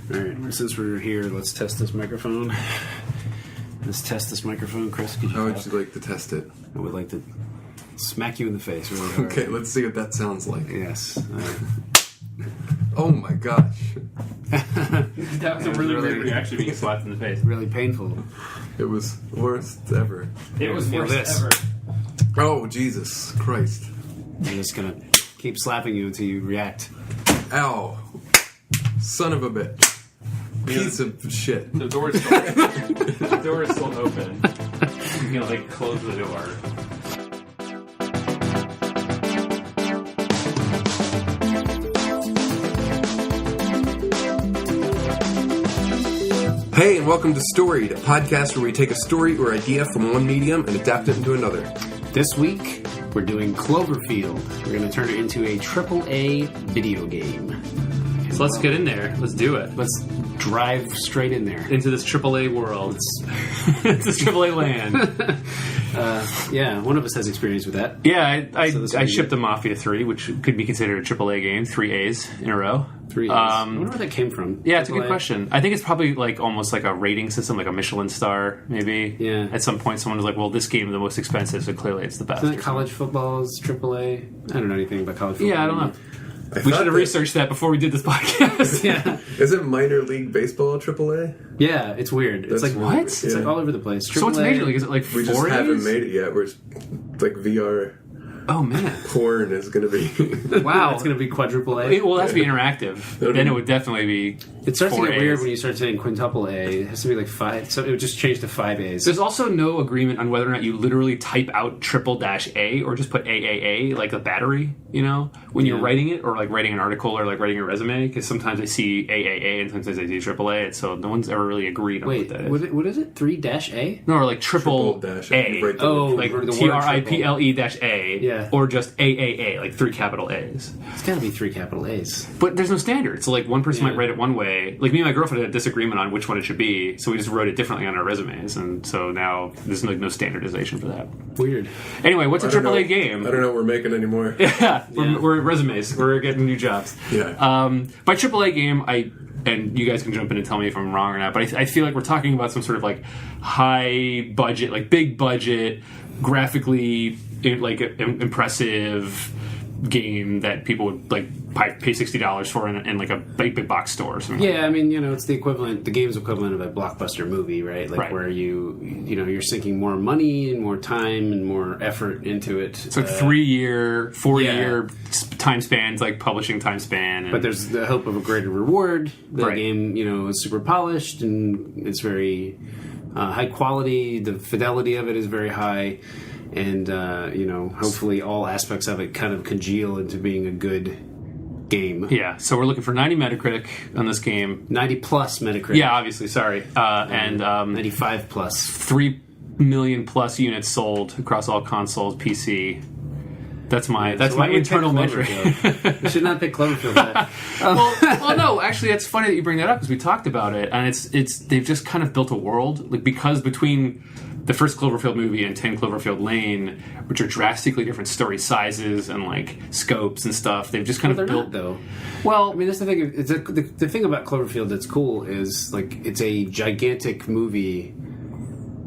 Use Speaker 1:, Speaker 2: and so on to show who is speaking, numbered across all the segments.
Speaker 1: Alright, since we're here, let's test this microphone. Chris.
Speaker 2: How would you like to test it?
Speaker 1: I would like to smack you in the face really hard.
Speaker 2: Okay, let's see what that sounds like.
Speaker 1: Yes.
Speaker 2: Oh my gosh.
Speaker 3: That was a really weird reaction, being slapped in the face.
Speaker 1: Really painful.
Speaker 2: It was worst ever.
Speaker 3: It was worst ever.
Speaker 2: Oh, Jesus Christ.
Speaker 1: I'm just gonna keep slapping you until you react.
Speaker 2: Ow. Son of a bitch. Piece of shit.
Speaker 3: The door is still open. You can like close the door.
Speaker 2: Hey, and welcome to Storied, a podcast where we take a story or idea from one medium and adapt it into another.
Speaker 1: This week, we're doing Cloverfield. We're gonna turn it into a AAA video game.
Speaker 3: So let's get in there. Let's do it.
Speaker 1: Let's drive straight in there.
Speaker 3: Into this AAA world. It's this AAA land.
Speaker 1: Yeah, one of us has experience with that.
Speaker 3: Yeah,
Speaker 1: So
Speaker 3: I shipped a Mafia 3, which could be considered a AAA game. 3 A's in a row.
Speaker 1: 3 A's. I wonder where that came from.
Speaker 3: Yeah, it's a good question. I think it's probably like almost like a rating system, like a Michelin star, maybe.
Speaker 1: Yeah.
Speaker 3: At some point, someone was like, well, this game is the most expensive, so clearly it's the best.
Speaker 1: Isn't it college football's AAA? I don't know anything about college football.
Speaker 3: Yeah, I don't know. We should have researched that before we did this podcast.
Speaker 1: Yeah.
Speaker 2: Isn't minor league baseball AAA?
Speaker 1: Yeah, it's weird. It's like,
Speaker 3: what?
Speaker 1: It's like all over the place.
Speaker 3: So what's Major League? Is it like 4
Speaker 2: We just
Speaker 3: A's?
Speaker 2: haven't made it yet. We're like VR
Speaker 3: Oh, man.
Speaker 2: porn is going to be...
Speaker 3: Wow.
Speaker 1: It's going to be quadruple A.
Speaker 3: Well, it has to be interactive. Then it would definitely be.
Speaker 1: It starts to
Speaker 3: 4
Speaker 1: get weird
Speaker 3: A's.
Speaker 1: when you start saying quintuple A. It has to be like 5. So it would just change to 5 A's.
Speaker 3: There's also no agreement on whether or not you literally type out triple-A or just put AAA, like a battery, you know, when you're writing it, or like writing an article or like writing a resume, because sometimes I see AAA and sometimes I see AAA, and so no one's ever really agreed on
Speaker 1: Wait,
Speaker 3: what that is.
Speaker 1: what is it? 3-A?
Speaker 3: No, or like triple
Speaker 2: dash
Speaker 3: A.
Speaker 2: right there.
Speaker 1: Oh,
Speaker 3: Like
Speaker 1: the word
Speaker 3: TRIPLE-A,
Speaker 1: Yeah.
Speaker 3: or just AAA, like 3 capital A's.
Speaker 1: It's got to be 3 capital A's.
Speaker 3: But there's no standard. So, like, one person
Speaker 1: Yeah.
Speaker 3: might write it one way. Like, me and my girlfriend had a disagreement on which one it should be, so we just wrote it differently on our resumes, and so now there's no standardization for that.
Speaker 1: Weird.
Speaker 3: Anyway, what's a
Speaker 2: I don't know-
Speaker 3: AAA game?
Speaker 2: I don't know what we're making anymore.
Speaker 3: Yeah, we're resumes. We're getting new jobs.
Speaker 2: Yeah.
Speaker 3: By AAA game, and you guys can jump in and tell me if I'm wrong or not, but I feel like we're talking about some sort of like high budget, like big budget, graphically like impressive game that people would like pay $60 for in like a big box store or something.
Speaker 1: Yeah, I mean, it's the equivalent, the game's equivalent of a blockbuster movie, right? Like
Speaker 3: Right.
Speaker 1: where you're sinking more money and more time and more effort into it.
Speaker 3: It's like 3-year, 4-year time spans, like publishing time span. And
Speaker 1: But there's the hope of a greater reward. The
Speaker 3: Right.
Speaker 1: game, is super polished and it's very high quality. The fidelity of it is very high. And, hopefully all aspects of it kind of congeal into being a good game.
Speaker 3: yeah, so we're looking for 90 Metacritic on this game.
Speaker 1: 90 plus Metacritic.
Speaker 3: Yeah, obviously, sorry. And
Speaker 1: 95 plus.
Speaker 3: 3 million plus units sold across all consoles, PC. That's my
Speaker 1: So why
Speaker 3: my
Speaker 1: would we pick
Speaker 3: internal metric.
Speaker 1: Cloverfield? We should not pick Cloverfield.
Speaker 3: well, no, actually, it's funny that you bring that up because we talked about it, and it's they've just kind of built a world, like, because between the first Cloverfield movie and 10 Cloverfield Lane, which are drastically different story sizes and like scopes and stuff, they've just kind
Speaker 1: They're
Speaker 3: of built.
Speaker 1: not, though.
Speaker 3: Well,
Speaker 1: I mean, that's the thing. The thing about Cloverfield that's cool is like it's a gigantic movie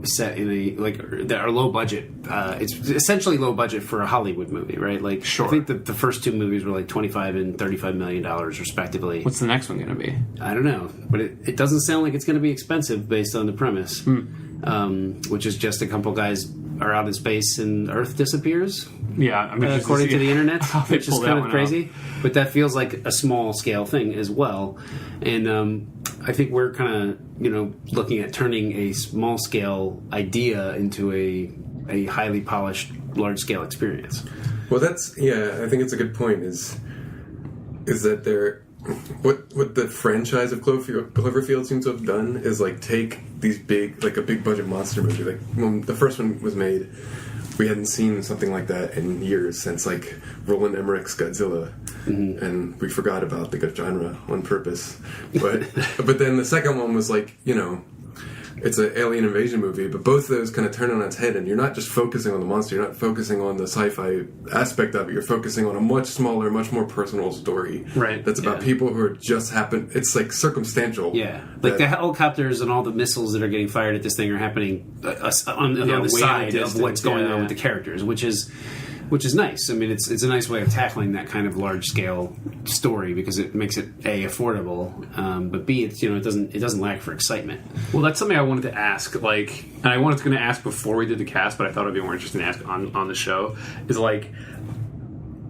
Speaker 1: set in that are low budget. It's essentially low budget for a Hollywood movie, right? Like,
Speaker 3: Sure.
Speaker 1: I think that the first 2 movies were like $25 and $35 million respectively.
Speaker 3: what's the next one going to be?
Speaker 1: I don't know, but it doesn't sound like it's going to be expensive based on the premise, which is just a couple guys are out in space and Earth disappears.
Speaker 3: Yeah, I'm interested
Speaker 1: According to the internet,
Speaker 3: how they
Speaker 1: which is
Speaker 3: pull that
Speaker 1: kind of
Speaker 3: one
Speaker 1: crazy. But that feels like a small scale thing as well. And I think we're kind of, looking at turning a small scale idea into a highly polished, large scale experience.
Speaker 2: Well, I think it's a good point. Is that they're what the franchise of Cloverfield seems to have done is like take these like a big budget monster movie. Like when the first one was made, we hadn't seen something like that in years since like Roland Emmerich's Godzilla, and we forgot about the genre on purpose. But then the second one was like it's an alien invasion movie, but both of those kind of turn on its head, and you're not just focusing on the monster, you're not focusing on the sci-fi aspect of it, you're focusing on a much smaller, much more personal story.
Speaker 3: Right.
Speaker 2: That's about people who are just it's like circumstantial.
Speaker 1: Yeah. Like the helicopters and all the missiles that are getting fired at this thing are happening on the
Speaker 3: way
Speaker 1: side
Speaker 3: distant,
Speaker 1: of what's going on with the characters, which is nice. I mean, it's a nice way of tackling that kind of large scale story because it makes it A, affordable, but B, it's it doesn't lack for excitement.
Speaker 3: Well, that's something I wanted to ask. Like, and I was going to ask before we did the cast, but I thought it'd be more interesting to ask on the show. Is like,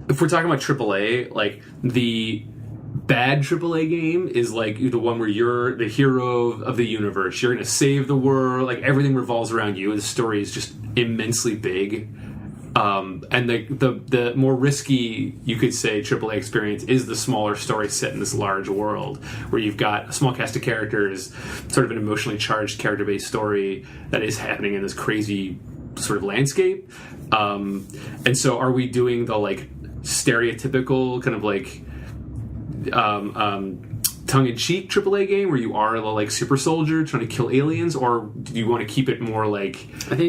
Speaker 3: if we're talking about AAA, like the bad AAA game is like the one where you're the hero of the universe. You're going to save the world. Like everything revolves around you. The story is just immensely big. And the more risky, you could say, AAA experience is the smaller story set in this large world, where you've got a small cast of characters, sort of an emotionally charged character-based story that is happening in this crazy sort of landscape. And so are we doing the, like, stereotypical kind of, like, tongue-in-cheek AAA game where you are the like super soldier trying to kill aliens, or do you want to keep it more like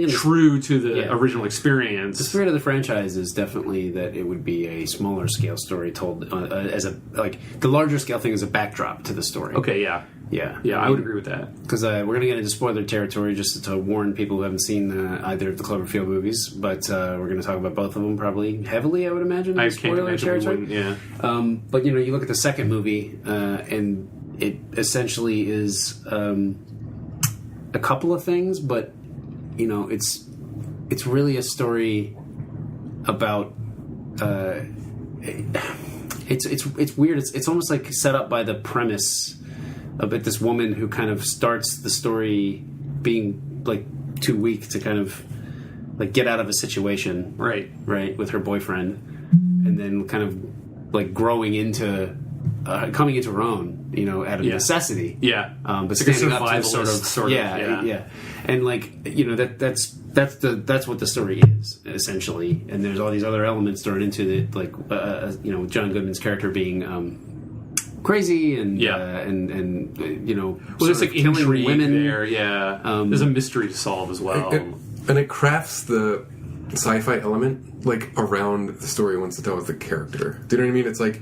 Speaker 3: true to the original experience?
Speaker 1: The spirit of the franchise is definitely that it would be a smaller scale story told as a like the larger scale thing as a backdrop to the story.
Speaker 3: Okay, yeah, I would agree with that
Speaker 1: because we're going to get into spoiler territory just to warn people who haven't seen either of the Cloverfield movies, but we're going to talk about both of them probably heavily, I would imagine.
Speaker 3: I can't imagine territory. Yeah,
Speaker 1: but you look at the second movie and it essentially is a couple of things, but it's really a story about it's weird. It's almost like set up by the premise about this woman who kind of starts the story being like too weak to kind of like get out of a situation, right, with her boyfriend, and then kind of like growing into coming into her own, out of necessity.
Speaker 3: Yeah,
Speaker 1: but
Speaker 3: it's
Speaker 1: standing
Speaker 3: like
Speaker 1: up to
Speaker 3: sort of,
Speaker 1: yeah, and like that's what the story is essentially. And there's all these other elements thrown into it, like John Goodman's character being crazy and
Speaker 3: there's like
Speaker 1: killing
Speaker 3: intrigue
Speaker 1: women
Speaker 3: there. There's a mystery to solve as well,
Speaker 2: and it crafts the sci-fi element like around the story it wants to tell with the character. Do you know what I mean? It's like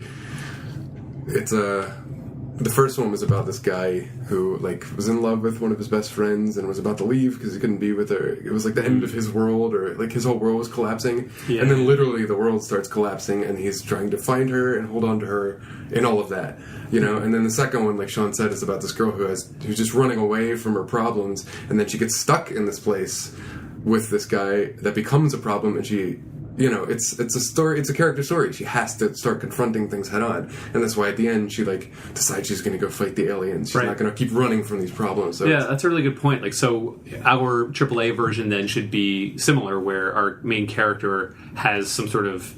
Speaker 2: the first one was about this guy who like was in love with one of his best friends and was about to leave because he couldn't be with her. It was like the end of his world, or like his whole world was collapsing, and then literally the world starts collapsing and he's trying to find her and hold on to her and all of that, and then the second one, like Sean said, is about this girl who's just running away from her problems, and then she gets stuck in this place with this guy that becomes a problem, and she it's a story. It's a character story. She has to start confronting things head on, and that's why at the end she like decides she's going to go fight the aliens. She's not going to keep running from these problems. So
Speaker 3: that's a really good point. Like, so our AAA version then should be similar, where our main character has some sort of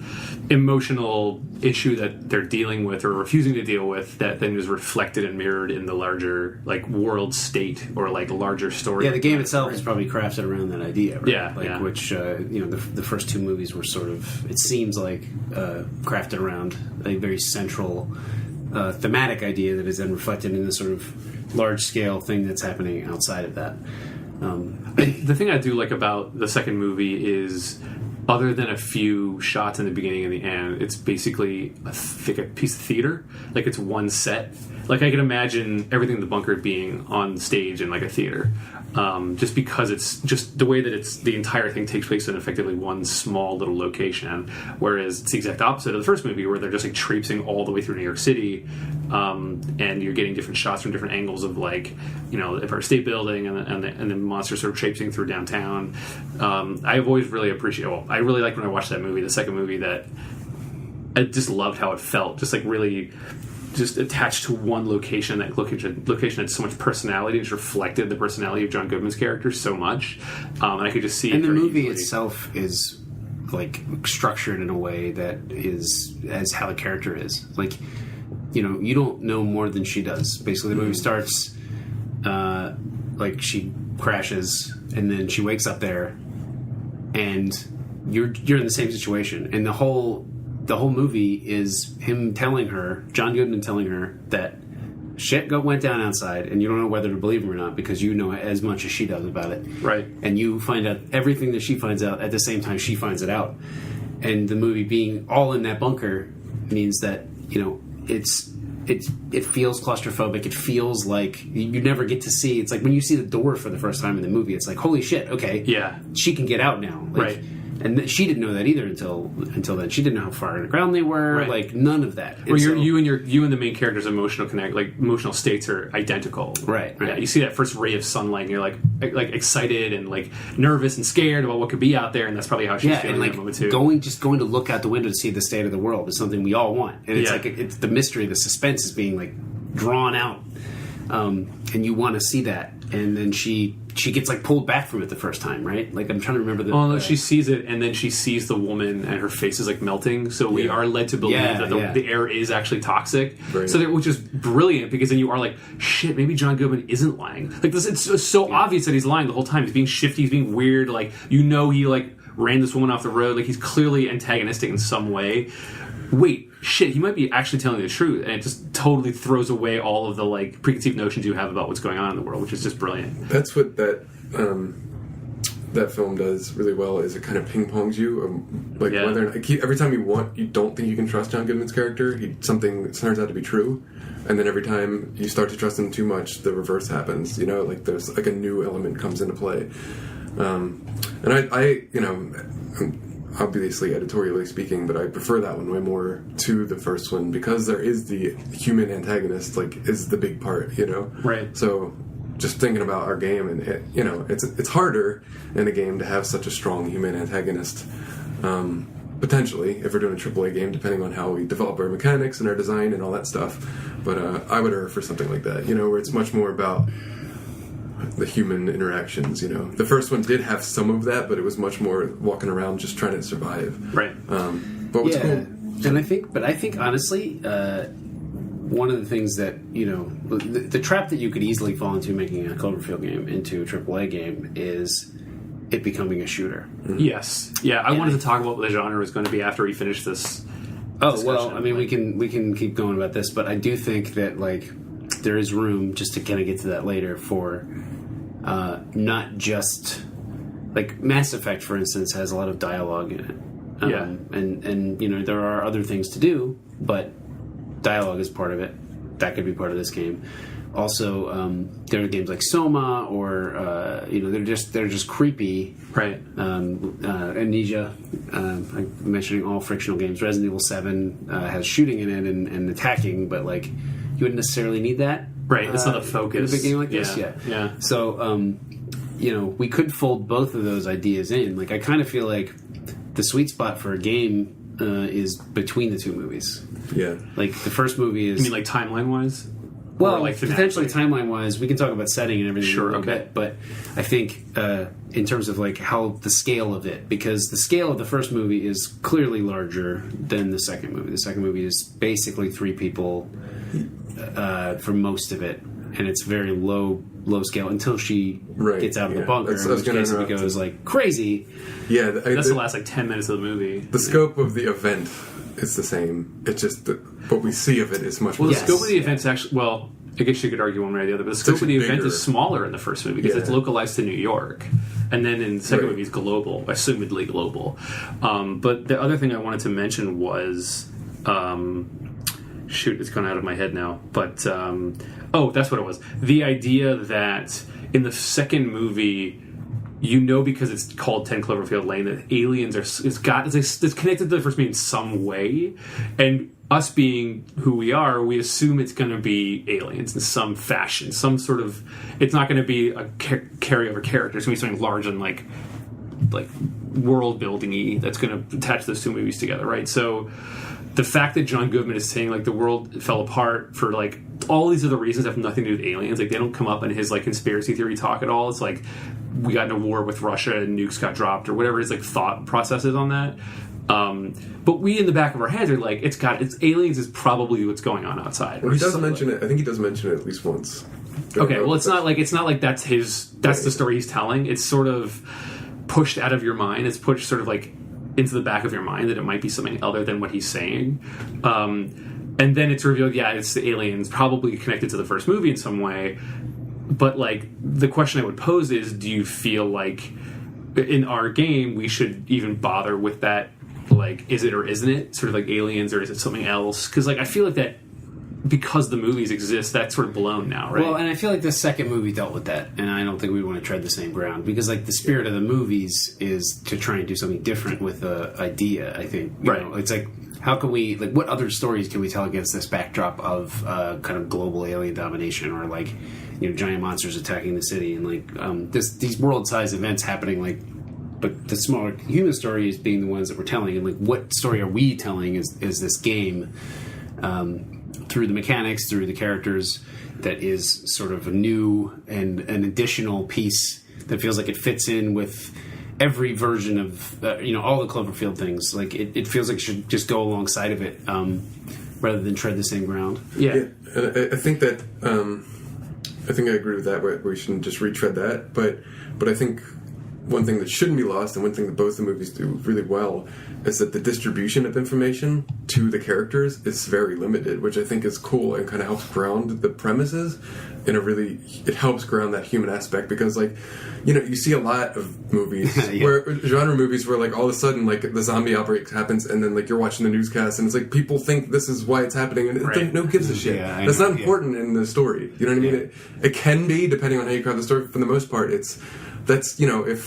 Speaker 3: emotional issue that they're dealing with or refusing to deal with, that then is reflected and mirrored in the larger like world state or like larger story.
Speaker 1: Yeah, the game itself is probably crafted around that idea. Right?
Speaker 3: Yeah,
Speaker 1: which the first two movies were sort of, it seems like, crafted around a very central thematic idea that is then reflected in this sort of large scale thing that's happening outside of that.
Speaker 3: The thing I do like about the second movie is, other than a few shots in the beginning and the end, it's basically a piece of theater. Like, it's one set. Like, I can imagine everything in the bunker being on stage in like a theater. Just because it's just the way that the entire thing takes place in effectively one small little location, whereas it's the exact opposite of the first movie, where they're just like traipsing all the way through New York City, and you're getting different shots from different angles of like, the Empire State Building and the monsters sort of traipsing through downtown. I've always really I really liked when I watched that movie, the second movie, that I just loved how it felt, just like really just attached to one location. That location had so much personality, and just reflected the personality of John Goodman's character so much, and I could just see.
Speaker 1: And the movie itself is like structured in a way that is as how the character is. Like, you don't know more than she does. Basically, the movie starts like she crashes, and then she wakes up there, and you're in the same situation, and the whole movie is him telling her, John Goodman telling her, that went down outside, and you don't know whether to believe him or not because you know as much as she does about it.
Speaker 3: Right.
Speaker 1: And you find out everything that she finds out at the same time she finds it out. And the movie being all in that bunker means that, it feels claustrophobic. It feels like you never get to see. It's like when you see the door for the first time in the movie, it's like, holy shit, okay.
Speaker 3: Yeah.
Speaker 1: She can get out now. Like,
Speaker 3: right.
Speaker 1: And she didn't know that either until then. She didn't know how far underground they were.
Speaker 3: Right.
Speaker 1: Like none of that.
Speaker 3: Well, you and the main character's emotional states are identical.
Speaker 1: Right.
Speaker 3: Yeah. You see that first ray of sunlight, and you're like excited and like nervous and scared about what could be out there, and that's probably how she's feeling
Speaker 1: and
Speaker 3: in that moment too.
Speaker 1: going to look out the window to see the state of the world is something we all want, and it's like it's the mystery, the suspense is being like drawn out, and you want to see that, and then she gets like pulled back from it the first time, right? Like I'm trying to remember the.
Speaker 3: Oh no, she sees it, and then she sees the woman, and her face is like melting. So we are led to believe that the air is actually toxic.
Speaker 2: Right.
Speaker 3: So which is brilliant because then you are like, shit, maybe John Goodman isn't lying. Like this, it's so obvious that he's lying the whole time. He's being shifty, he's being weird. Like he like ran this woman off the road. Like he's clearly antagonistic in some way. Wait, shit, he might be actually telling the truth, and it just totally throws away all of the like preconceived notions you have about what's going on in the world, which is just brilliant.
Speaker 2: That's what that film does really well. Is it kind of ping pongs you, whether every time you don't think you can trust John Goodman's character, something turns out to be true, and then every time you start to trust him too much, the reverse happens. Like there's like a new element comes into play, and I obviously editorially speaking, but I prefer that one way more to the first one because there is the human antagonist, like is the big part, Right. So just thinking about our game, and it's harder in a game to have such a strong human antagonist. Potentially, if we're doing a AAA game, depending on how we develop our mechanics and our design and all that stuff. But I would err for something like that, where it's much more about the human interactions. The first one did have some of that, but it was much more walking around just trying to survive.
Speaker 3: Right.
Speaker 2: But what's cool,
Speaker 1: and I think honestly, one of the things that the trap that you could easily fall into making a Cloverfield game into a AAA game is it becoming a shooter.
Speaker 3: Mm-hmm. Yes. Yeah. I wanted to talk about what the genre was going to be after we finish this.
Speaker 1: Well, I mean, we can keep going about this, but I do think that like there is room, just to kind of get to that later, for not just like Mass Effect, for instance, has a lot of dialogue in it. And there are other things to do, but dialogue is part of it. That could be part of this game. Also, there are games like Soma, or they're just creepy.
Speaker 3: Right.
Speaker 1: Amnesia. I'm mentioning all frictional games. Resident Evil 7 has shooting in it and attacking, but like you wouldn't necessarily need that.
Speaker 3: Right. It's not a focus
Speaker 1: in a big game like this.
Speaker 3: Yeah.
Speaker 1: So we could fold both of those ideas in. Like I kind of feel like the sweet spot for a game is between the two movies.
Speaker 2: Yeah.
Speaker 1: Like the first movie is.
Speaker 3: You mean like timeline wise?
Speaker 1: Well, like potentially timeline-wise, we can talk about setting and everything in a little bit, but I think in terms of like how the scale of it, because the scale of the first movie is clearly larger than the second movie. The second movie is basically 3 people for most of it, and it's very low scale until she gets out of the bunker, in which case it goes like crazy.
Speaker 2: Yeah,
Speaker 3: that's the last like 10 minutes of the movie.
Speaker 2: The scope of the event is the same. It's just that what we see of it is much more.
Speaker 3: Well, the scope of the event's actually, well, I guess you could argue one way or the other, but the scope of the event is smaller in the first movie because it's localized to New York. And then in the second movie, it's global, assumedly global. But the other thing I wanted to mention was, shoot, it's gone out of my head now. But, that's what it was. The idea that in the second movie, because it's called 10 Cloverfield Lane, that aliens it's connected to the first movie in some way, and us being who we are, we assume it's going to be aliens in some fashion, some sort of. It's not going to be a carryover character. It's going to be something large and like world building-y that's going to attach those two movies together, right? So the fact that John Goodman is saying like the world fell apart for like all these other reasons have nothing to do with aliens, like they don't come up in his like conspiracy theory talk at all. It's like we got in a war with Russia and nukes got dropped or whatever his like thought processes on that. But we in the back of our heads are like it's aliens is probably what's going on outside.
Speaker 2: Well, he does mention it. I think he does mention it at least once.
Speaker 3: Okay, well it's not like that's the story he's telling. It's sort of pushed out of your mind. It's pushed sort of like into the back of your mind that it might be something other than what he's saying. and then it's revealed, yeah, it's the aliens, probably connected to the first movie in some way. But like the question I would pose is, do you feel like in our game we should even bother with that? Like, is it or isn't it sort of like aliens, or is it something else? Because like I feel like that, because the movies exist, that's sort of blown now, right?
Speaker 1: Well, and I feel like the second movie dealt with that, and I don't think we want to tread the same ground, because like the spirit of the movies is to try and do something different with the idea. I think, you know, it's like, how can we, like, what other stories can we tell against this backdrop of kind of global alien domination, or like, you know, giant monsters attacking the city, and like these world-sized events happening, like, but the smaller human stories being the ones that we're telling, and like, what story are we telling is this game, through the mechanics, through the characters, that is sort of a new and an additional piece that feels like it fits in with every version of you know, all the Cloverfield things. Like it feels like it should just go alongside of it, rather than tread the same ground.
Speaker 2: Yeah, and I think that I think I agree with that. Where we shouldn't just retread that, but I think one thing that shouldn't be lost, and one thing that both the movies do really well, is that the distribution of information to the characters is very limited, which I think is cool and kind of helps ground the premises in a really, it helps ground that human aspect, because like, you know, you see a lot of movies where genre movies where like all of a sudden like the zombie outbreak happens, and then like you're watching the newscast and it's like people think this is why it's happening, and no one gives a shit. That's not important in the story. You know what I mean? It can be, depending on how you craft the story. For the most part, that's, you know, if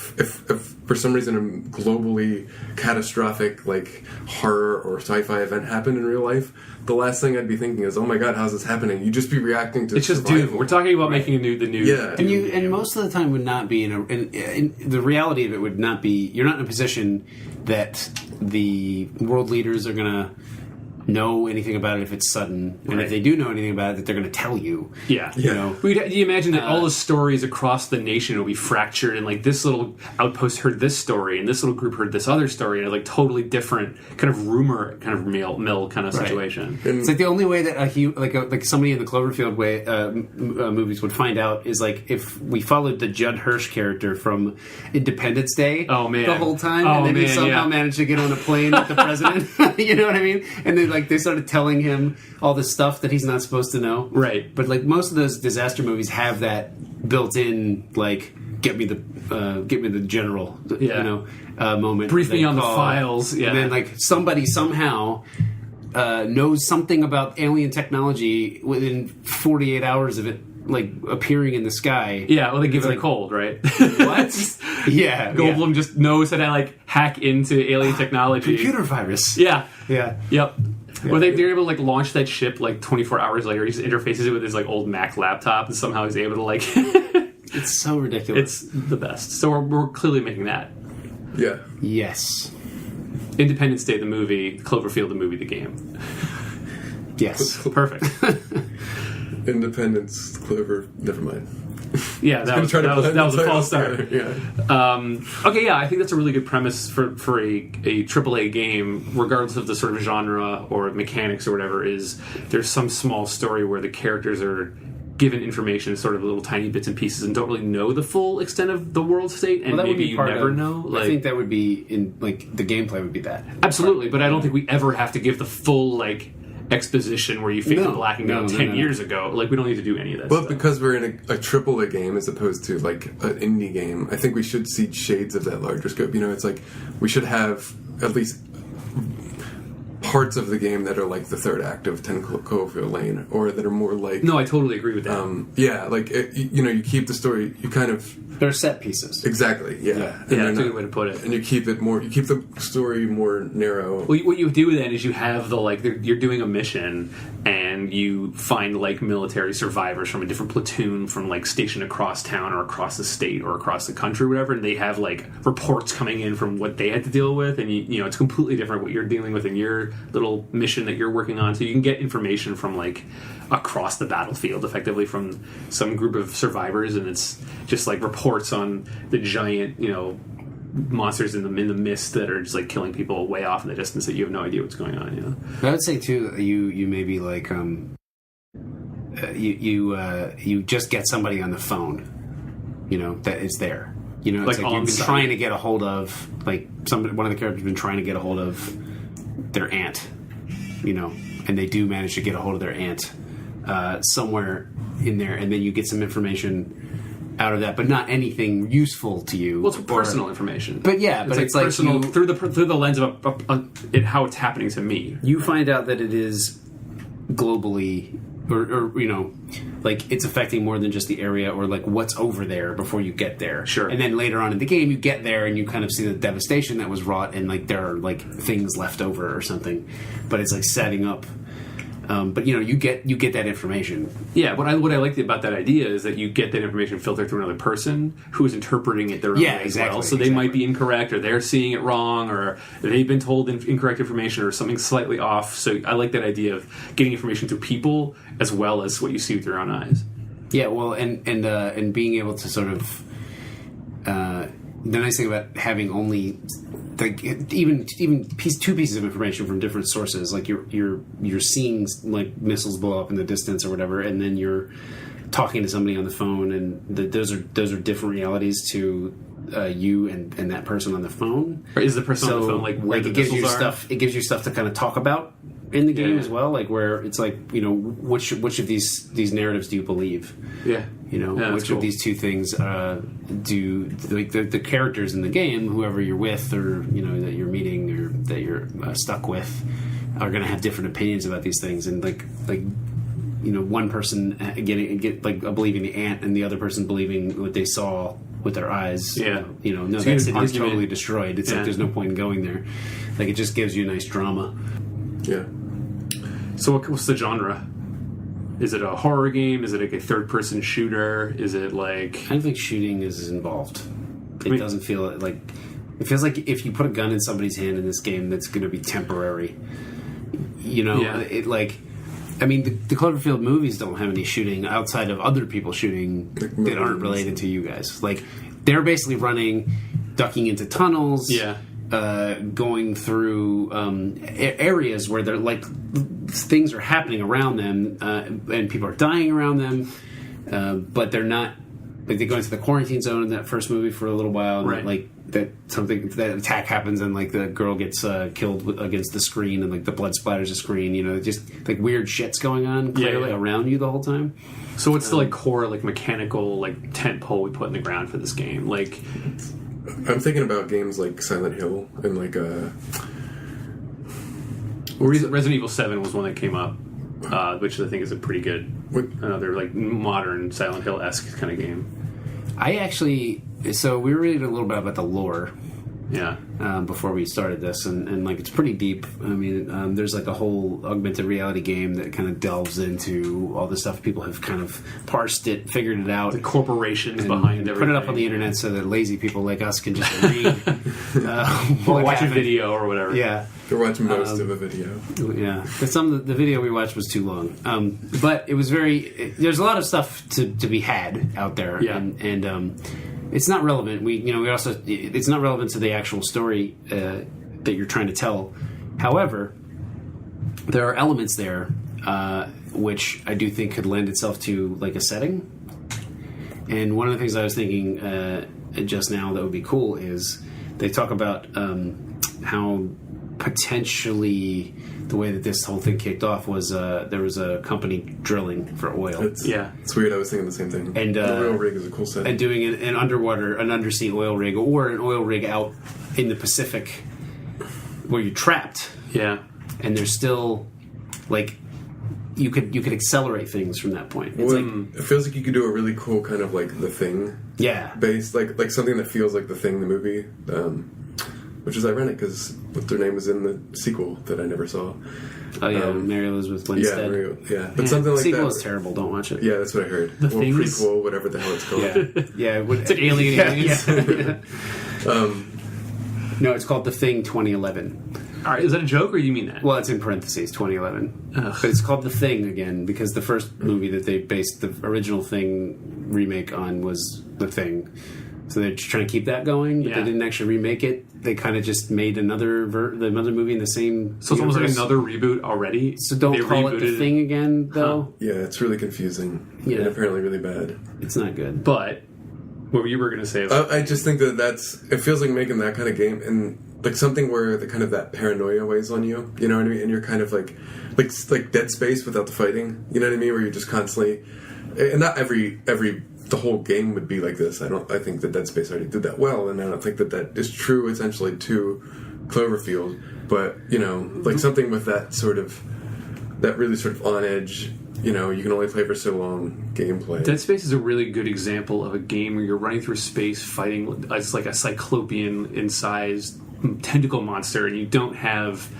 Speaker 2: for some reason a globally catastrophic like horror or sci-fi event happened in real life, the last thing I'd be thinking is, oh my god, how's this happening? You'd just be reacting to
Speaker 3: it's just Doom. We're talking about making the new
Speaker 2: Doom.
Speaker 1: And most of the time would not be in the reality of it would not be, you're not in a position that the world leaders are gonna know anything about it if it's sudden, and if they do know anything about it, that they're going to tell you.
Speaker 3: Yeah,
Speaker 1: you know.
Speaker 3: Do you imagine that all the stories across the nation will be fractured, and like this little outpost heard this story, and this little group heard this other story, and like totally different kind of rumor, kind of mill kind of situation.
Speaker 1: It's like the only way that like somebody in the Cloverfield way movies would find out is like if we followed the Judd Hirsch character from Independence Day.
Speaker 3: Oh man,
Speaker 1: the whole time, and then he somehow managed to get on a plane with the president. You know what I mean? And then they started telling him all this stuff that he's not supposed to know.
Speaker 3: Right.
Speaker 1: But like most of those disaster movies have that built in, like, get me the general, you know, moment.
Speaker 3: Brief me on the files. Yeah.
Speaker 1: And then like somebody somehow knows something about alien technology within 48 hours of it like appearing in the sky.
Speaker 3: Yeah, well, they give it a cold, right?
Speaker 1: What? Yeah.
Speaker 3: Goldblum just knows how to like hack into alien technology.
Speaker 1: Computer virus.
Speaker 3: Yeah.
Speaker 1: Yeah.
Speaker 3: Yep. Yeah. Well, they're able to like launch that ship like 24 hours later. He just interfaces it with his like old Mac laptop, and somehow he's able to like.
Speaker 1: It's so ridiculous.
Speaker 3: It's the best. So we're clearly making that.
Speaker 2: Yeah.
Speaker 1: Yes.
Speaker 3: Independence Day, the movie. Cloverfield, the movie, the game.
Speaker 1: Yes.
Speaker 3: Perfect.
Speaker 2: Independence, Clover. Never mind.
Speaker 3: Yeah, that was a false start.
Speaker 2: Yeah.
Speaker 3: Okay, yeah, I think that's a really good premise for a AAA game, regardless of the sort of genre or mechanics or whatever. Is there's some small story where the characters are given information, sort of little tiny bits and pieces, and don't really know the full extent of the world state, and maybe you never know. Like,
Speaker 1: I think that would be in like the gameplay would be that.
Speaker 3: Absolutely, but I don't think we ever have to give the full like exposition where you fake the blacking out 10 years ago. Like, we don't need to do any of that stuff.
Speaker 2: Because we're in a AAA game as opposed to like an indie game, I think we should see shades of that larger scope. You know, it's like we should have at least parts of the game that are like the third act of 10 Cloverfield Lane, or that are more like...
Speaker 3: No, I totally agree with that.
Speaker 2: Yeah, like, you know, you keep the story, you kind of...
Speaker 1: They're set pieces.
Speaker 2: Exactly, yeah.
Speaker 3: Yeah, that's a good way to put it.
Speaker 2: And you keep the story more narrow.
Speaker 3: Well, what you do then is you have the, like, you're doing a mission, and you find, like, military survivors from a different platoon from, like, stationed across town or across the state or across the country or whatever, and they have, like, reports coming in from what they had to deal with, and, you know, it's completely different what you're dealing with in your little mission that you're working on, so you can get information from, like, across the battlefield, effectively, from some group of survivors, and it's just, like, reports on the giant, you know, monsters in the mist that are just like killing people way off in the distance that you have no idea what's going on. You know,
Speaker 1: I would say too, you maybe like you just get somebody on the phone, you know, that is there. You know, it's like you've been trying to get a hold of, like, one of the characters has been trying to get a hold of their aunt, you know, and they do manage to get a hold of their aunt somewhere in there, and then you get some information out of that, but not anything useful to you.
Speaker 3: Well, it's personal information.
Speaker 1: But yeah, but it's like
Speaker 3: personal through the lens of how it's happening to me.
Speaker 1: You find out that it is globally, or like it's affecting more than just the area or like what's over there before you get there.
Speaker 3: Sure.
Speaker 1: And then later on in the game, you get there and you kind of see the devastation that was wrought, and like there are like things left over or something. But it's like setting up. But you get that information.
Speaker 3: Yeah, what I liked about that idea is that you get that information filtered through another person who is interpreting it their own way as well. So they might be incorrect, or they're seeing it wrong, or they've been told incorrect information, or something slightly off. So I like that idea of getting information through people as well as what you see with your own eyes.
Speaker 1: Yeah, well, and being able to sort of the nice thing about having only like even two pieces of information from different sources, like you're seeing like missiles blow up in the distance or whatever, and then you're talking to somebody on the phone, and those are different realities to you and that person on the phone.
Speaker 3: Or is the person on the phone like where
Speaker 1: like
Speaker 3: the
Speaker 1: it gives you
Speaker 3: missiles are?
Speaker 1: stuff? It gives you stuff to kind of talk about in the game as well, like where it's like which of these narratives do you believe?
Speaker 3: Yeah.
Speaker 1: Which of these two things do like the characters in the game, whoever you're with or that you're meeting or that you're stuck with, are going to have different opinions about these things, and like one person believing the ant and the other person believing what they saw with their eyes.
Speaker 3: Yeah.
Speaker 1: No,
Speaker 3: So
Speaker 1: that
Speaker 3: you
Speaker 1: city
Speaker 3: have
Speaker 1: is
Speaker 3: an
Speaker 1: totally
Speaker 3: argument.
Speaker 1: destroyed. It's
Speaker 3: Yeah.
Speaker 1: like there's no point in going there. Like it just gives you a nice drama.
Speaker 2: Yeah.
Speaker 3: So what's the genre? Is it a horror game? Is it like a third-person shooter? Is it like...
Speaker 1: I don't think shooting is involved. It doesn't feel like... It feels like if you put a gun in somebody's hand in this game, that's going to be temporary.
Speaker 3: Yeah.
Speaker 1: It like... I mean, the Cloverfield movies don't have any shooting outside of other people shooting that aren't related to you guys. Like, they're basically running, ducking into tunnels...
Speaker 3: Yeah.
Speaker 1: Going through areas where they're like things are happening around them, and people are dying around them, but they're not like they go into the quarantine zone in that first movie for a little while, and
Speaker 3: right?
Speaker 1: that attack happens, and like the girl gets killed against the screen, and like the blood splatters the screen. Just like weird shit's going on clearly around you the whole time.
Speaker 3: So what's the like core like mechanical like tent pole we put in the ground for this game? Like.
Speaker 2: I'm thinking about games like Silent Hill and like
Speaker 3: Resident Evil 7 was one that came up, which I think is a pretty good another like modern Silent Hill-esque kind of game.
Speaker 1: So we were reading a little bit about the lore.
Speaker 3: Yeah.
Speaker 1: Before we started this, and like it's pretty deep. I mean, there's like a whole augmented reality game that kind of delves into all the stuff. People have kind of parsed it, figured it out.
Speaker 3: The corporations
Speaker 1: and
Speaker 3: behind everything.
Speaker 1: Put it up on the internet so that lazy people like us can just read
Speaker 3: or watch a video or whatever.
Speaker 1: Yeah,
Speaker 2: or watch most of a video.
Speaker 1: Yeah, but the video we watched was too long. But it was there's a lot of stuff to be had out there.
Speaker 3: Yeah.
Speaker 1: and it's not relevant. It's not relevant to the actual story that you're trying to tell. However, there are elements there which I do think could lend itself to like a setting. And one of the things I was thinking just now that would be cool is they talk about how potentially the way that this whole thing kicked off was there was a company drilling for oil.
Speaker 2: It's weird. I was thinking the same thing.
Speaker 1: And
Speaker 2: the oil rig is a cool set.
Speaker 1: And doing an undersea oil rig, or an oil rig out in the Pacific where you're trapped.
Speaker 3: Yeah.
Speaker 1: And there's still like you could accelerate things from that point. It's
Speaker 2: it feels like you could do a really cool kind of like The Thing.
Speaker 1: Yeah.
Speaker 2: Based like something that feels like The Thing, the movie. Which is ironic because what's their name is in the sequel that I never saw.
Speaker 1: Oh yeah, Mary Elizabeth Winstead.
Speaker 2: But something like that.
Speaker 1: The sequel is terrible. Don't watch it.
Speaker 2: Yeah, that's what I heard.
Speaker 3: The Thing
Speaker 2: prequel, whatever the hell it's called.
Speaker 1: Yeah.
Speaker 3: It's like Alien Aliens.
Speaker 1: No, it's called The Thing 2011.
Speaker 3: All right, is that a joke or do you mean that?
Speaker 1: Well, it's in parentheses 2011,
Speaker 3: Ugh.
Speaker 1: but it's called The Thing again because the first movie that they based the original Thing remake on was The Thing. So they're just trying to keep that going, but they didn't actually remake it. They kind of just made another movie in the same.
Speaker 3: So it's almost like another reboot already.
Speaker 1: So don't call it The Thing again, though.
Speaker 2: Yeah, it's really confusing.
Speaker 1: Yeah.
Speaker 2: And apparently really bad.
Speaker 1: It's not good.
Speaker 3: But What you were going to say?
Speaker 2: I just think it feels like making that kind of game, and like something where the kind of that paranoia weighs on you. You know what I mean? And you're kind of like Dead Space without the fighting. You know what I mean? Where you're just constantly, and not the whole game would be like this. I think that Dead Space already did that well, and I don't think that is true essentially to Cloverfield. But like something with that really sort of on edge. You can only play for so long gameplay.
Speaker 3: Dead Space is a really good example of a game where you're running through space fighting. It's like a cyclopean in size tentacle monster, and you have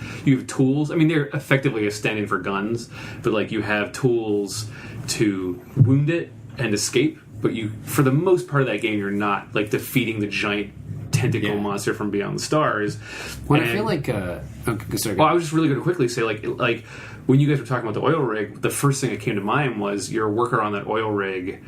Speaker 3: tools. I mean, they're effectively a stand-in for guns, but like you have tools to wound it and escape. But for the most part of that game, you're not like defeating the giant tentacle monster from beyond the stars.
Speaker 1: Well, I feel like sorry,
Speaker 3: well, I was just really going to quickly say like when you guys were talking about the oil rig, the first thing that came to mind was you're a worker on that oil rig,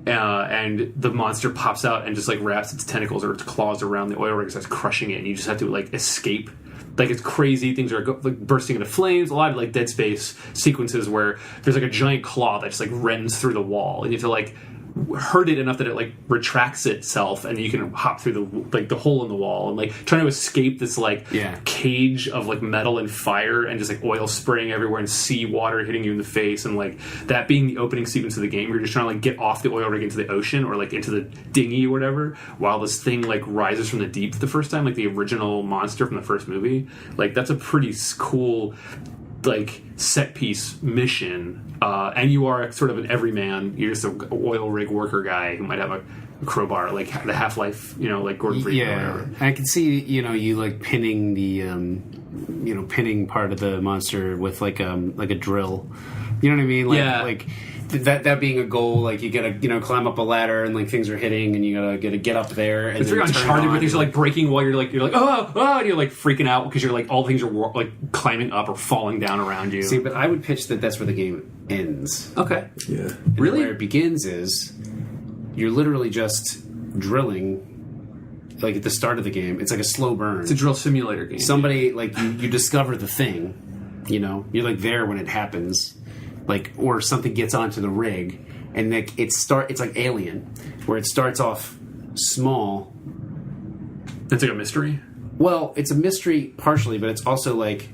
Speaker 3: and the monster pops out and just like wraps its tentacles or its claws around the oil rig and starts crushing it, and you just have to like escape. Like, it's crazy. Things are like bursting into flames. A lot of like Dead Space sequences where there's like a giant claw that just like rends through the wall, and you have to like hurt it enough that it like retracts itself, and you can hop through the hole in the wall and like trying to escape this cage of like metal and fire and just like oil spraying everywhere and sea water hitting you in the face, and like that being the opening sequence of the game. You're just trying to like get off the oil rig into the ocean or like into the dinghy or whatever, while this thing like rises from the deep for the first time, like the original monster from the first movie. Like, that's a pretty cool like set piece mission, and you are sort of an everyman. You're just an oil rig worker guy who might have a crowbar, like the Half-Life, like Gordon Freeman or whatever.
Speaker 1: I can see you like pinning the pinning part of the monster with like a drill. You know what I mean? Like that being a goal. Like, you gotta climb up a ladder, and like things are hitting, and you gotta get up there. And
Speaker 3: it's very Uncharted, where things are like breaking while you're like oh, and you're like freaking out because you're like all things are like climbing up or falling down around you.
Speaker 1: See, but I would pitch that that's where the game ends.
Speaker 3: Okay.
Speaker 2: Yeah.
Speaker 1: And
Speaker 3: really?
Speaker 1: Where it begins is you're literally just drilling. Like, at the start of the game, it's like a slow burn.
Speaker 3: It's a drill simulator game.
Speaker 1: Somebody like you discover the thing. You're like there when it happens. Like, or something gets onto the rig, and like it's like Alien, where it starts off small.
Speaker 3: It's like a mystery.
Speaker 1: Well, it's a mystery partially, but it's also like,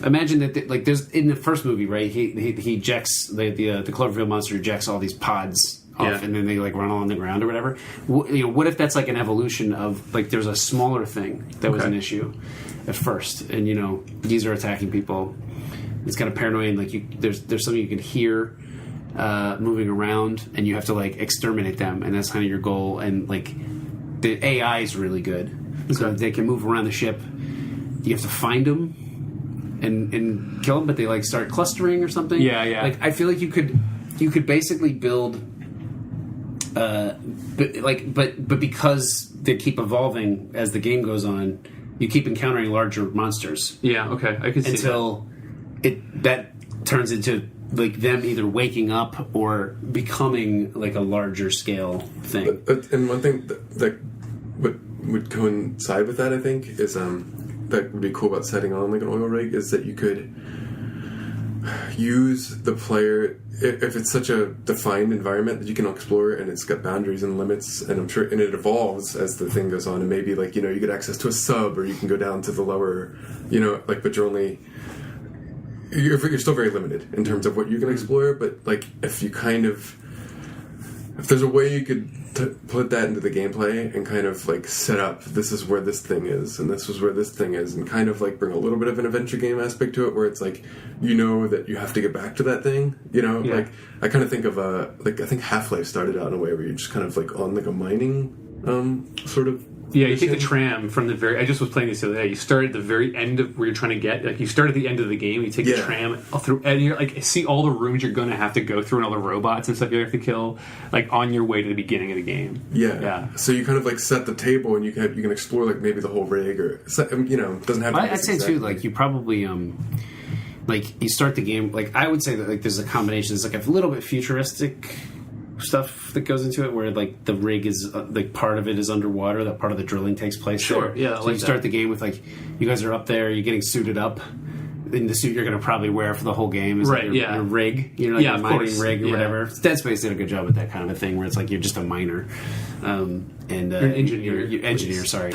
Speaker 1: imagine that like there's in the first movie, right? He ejects the Cloverfield monster ejects all these pods off, and then they like run on the ground or whatever. What if that's like an evolution of like there's a smaller thing that was an issue at first, and these are attacking people. It's kind of paranoid, and like there's something you can hear moving around, and you have to like exterminate them, and that's kind of your goal. And like the AI is really good, so they can move around the ship. You have to find them and kill them, but they like start clustering or something.
Speaker 3: Yeah.
Speaker 1: Like, I feel like you could basically build, but because they keep evolving as the game goes on, you keep encountering larger monsters.
Speaker 3: Yeah. Okay. I can see
Speaker 1: until that turns into like them either waking up or becoming like a larger scale thing.
Speaker 2: And one thing that would coincide with that, I think, is that would be cool about setting on like an oil rig, is that you could use the player if it's such a defined environment that you can explore, and it's got boundaries and limits, and I'm sure, and it evolves as the thing goes on, and maybe like you get access to a sub, or you can go down to the lower, but you're still very limited in terms of what you can explore. But like if there's a way you could put that into the gameplay and kind of like set up, this is where this thing is, and this is where this thing is, and kind of like bring a little bit of an adventure game aspect to it, where it's like that you have to get back to that thing. Like I kind of think of I think Half-Life started out in a way where you're just kind of like on like a mining sort of.
Speaker 3: Yeah, you take the tram from the very... I just was playing this the other day. You start at the very end of where you're trying to get... Like, you start at the end of the game, you take the tram all through... And you're like, see all the rooms you're going to have to go through and all the robots and stuff you have to kill, like, on your way to the beginning of the game.
Speaker 2: Yeah. So you kind of, like, set the table, and you can explore, like, maybe the whole rig, or... it doesn't have to be
Speaker 1: I'd say, too, like, you probably... like, you start the game... Like, I would say that, like, there's a combination. There's, like, a little bit futuristic stuff that goes into it, where like the rig is like part of it is underwater, that part of the drilling takes place there.
Speaker 3: Yeah,
Speaker 1: so you start the game with like you guys are up there, you're getting suited up, in the suit you're going to probably wear for the whole game is
Speaker 3: Right,
Speaker 1: like
Speaker 3: yeah.
Speaker 1: your rig, you know, like
Speaker 3: Yeah,
Speaker 1: your
Speaker 3: of
Speaker 1: mining
Speaker 3: course.
Speaker 1: rig or
Speaker 3: Yeah.
Speaker 1: whatever. Dead Space did a good job with that kind of a thing where it's like you're just a miner. And
Speaker 3: You're an engineer.
Speaker 1: You're engineer, sorry.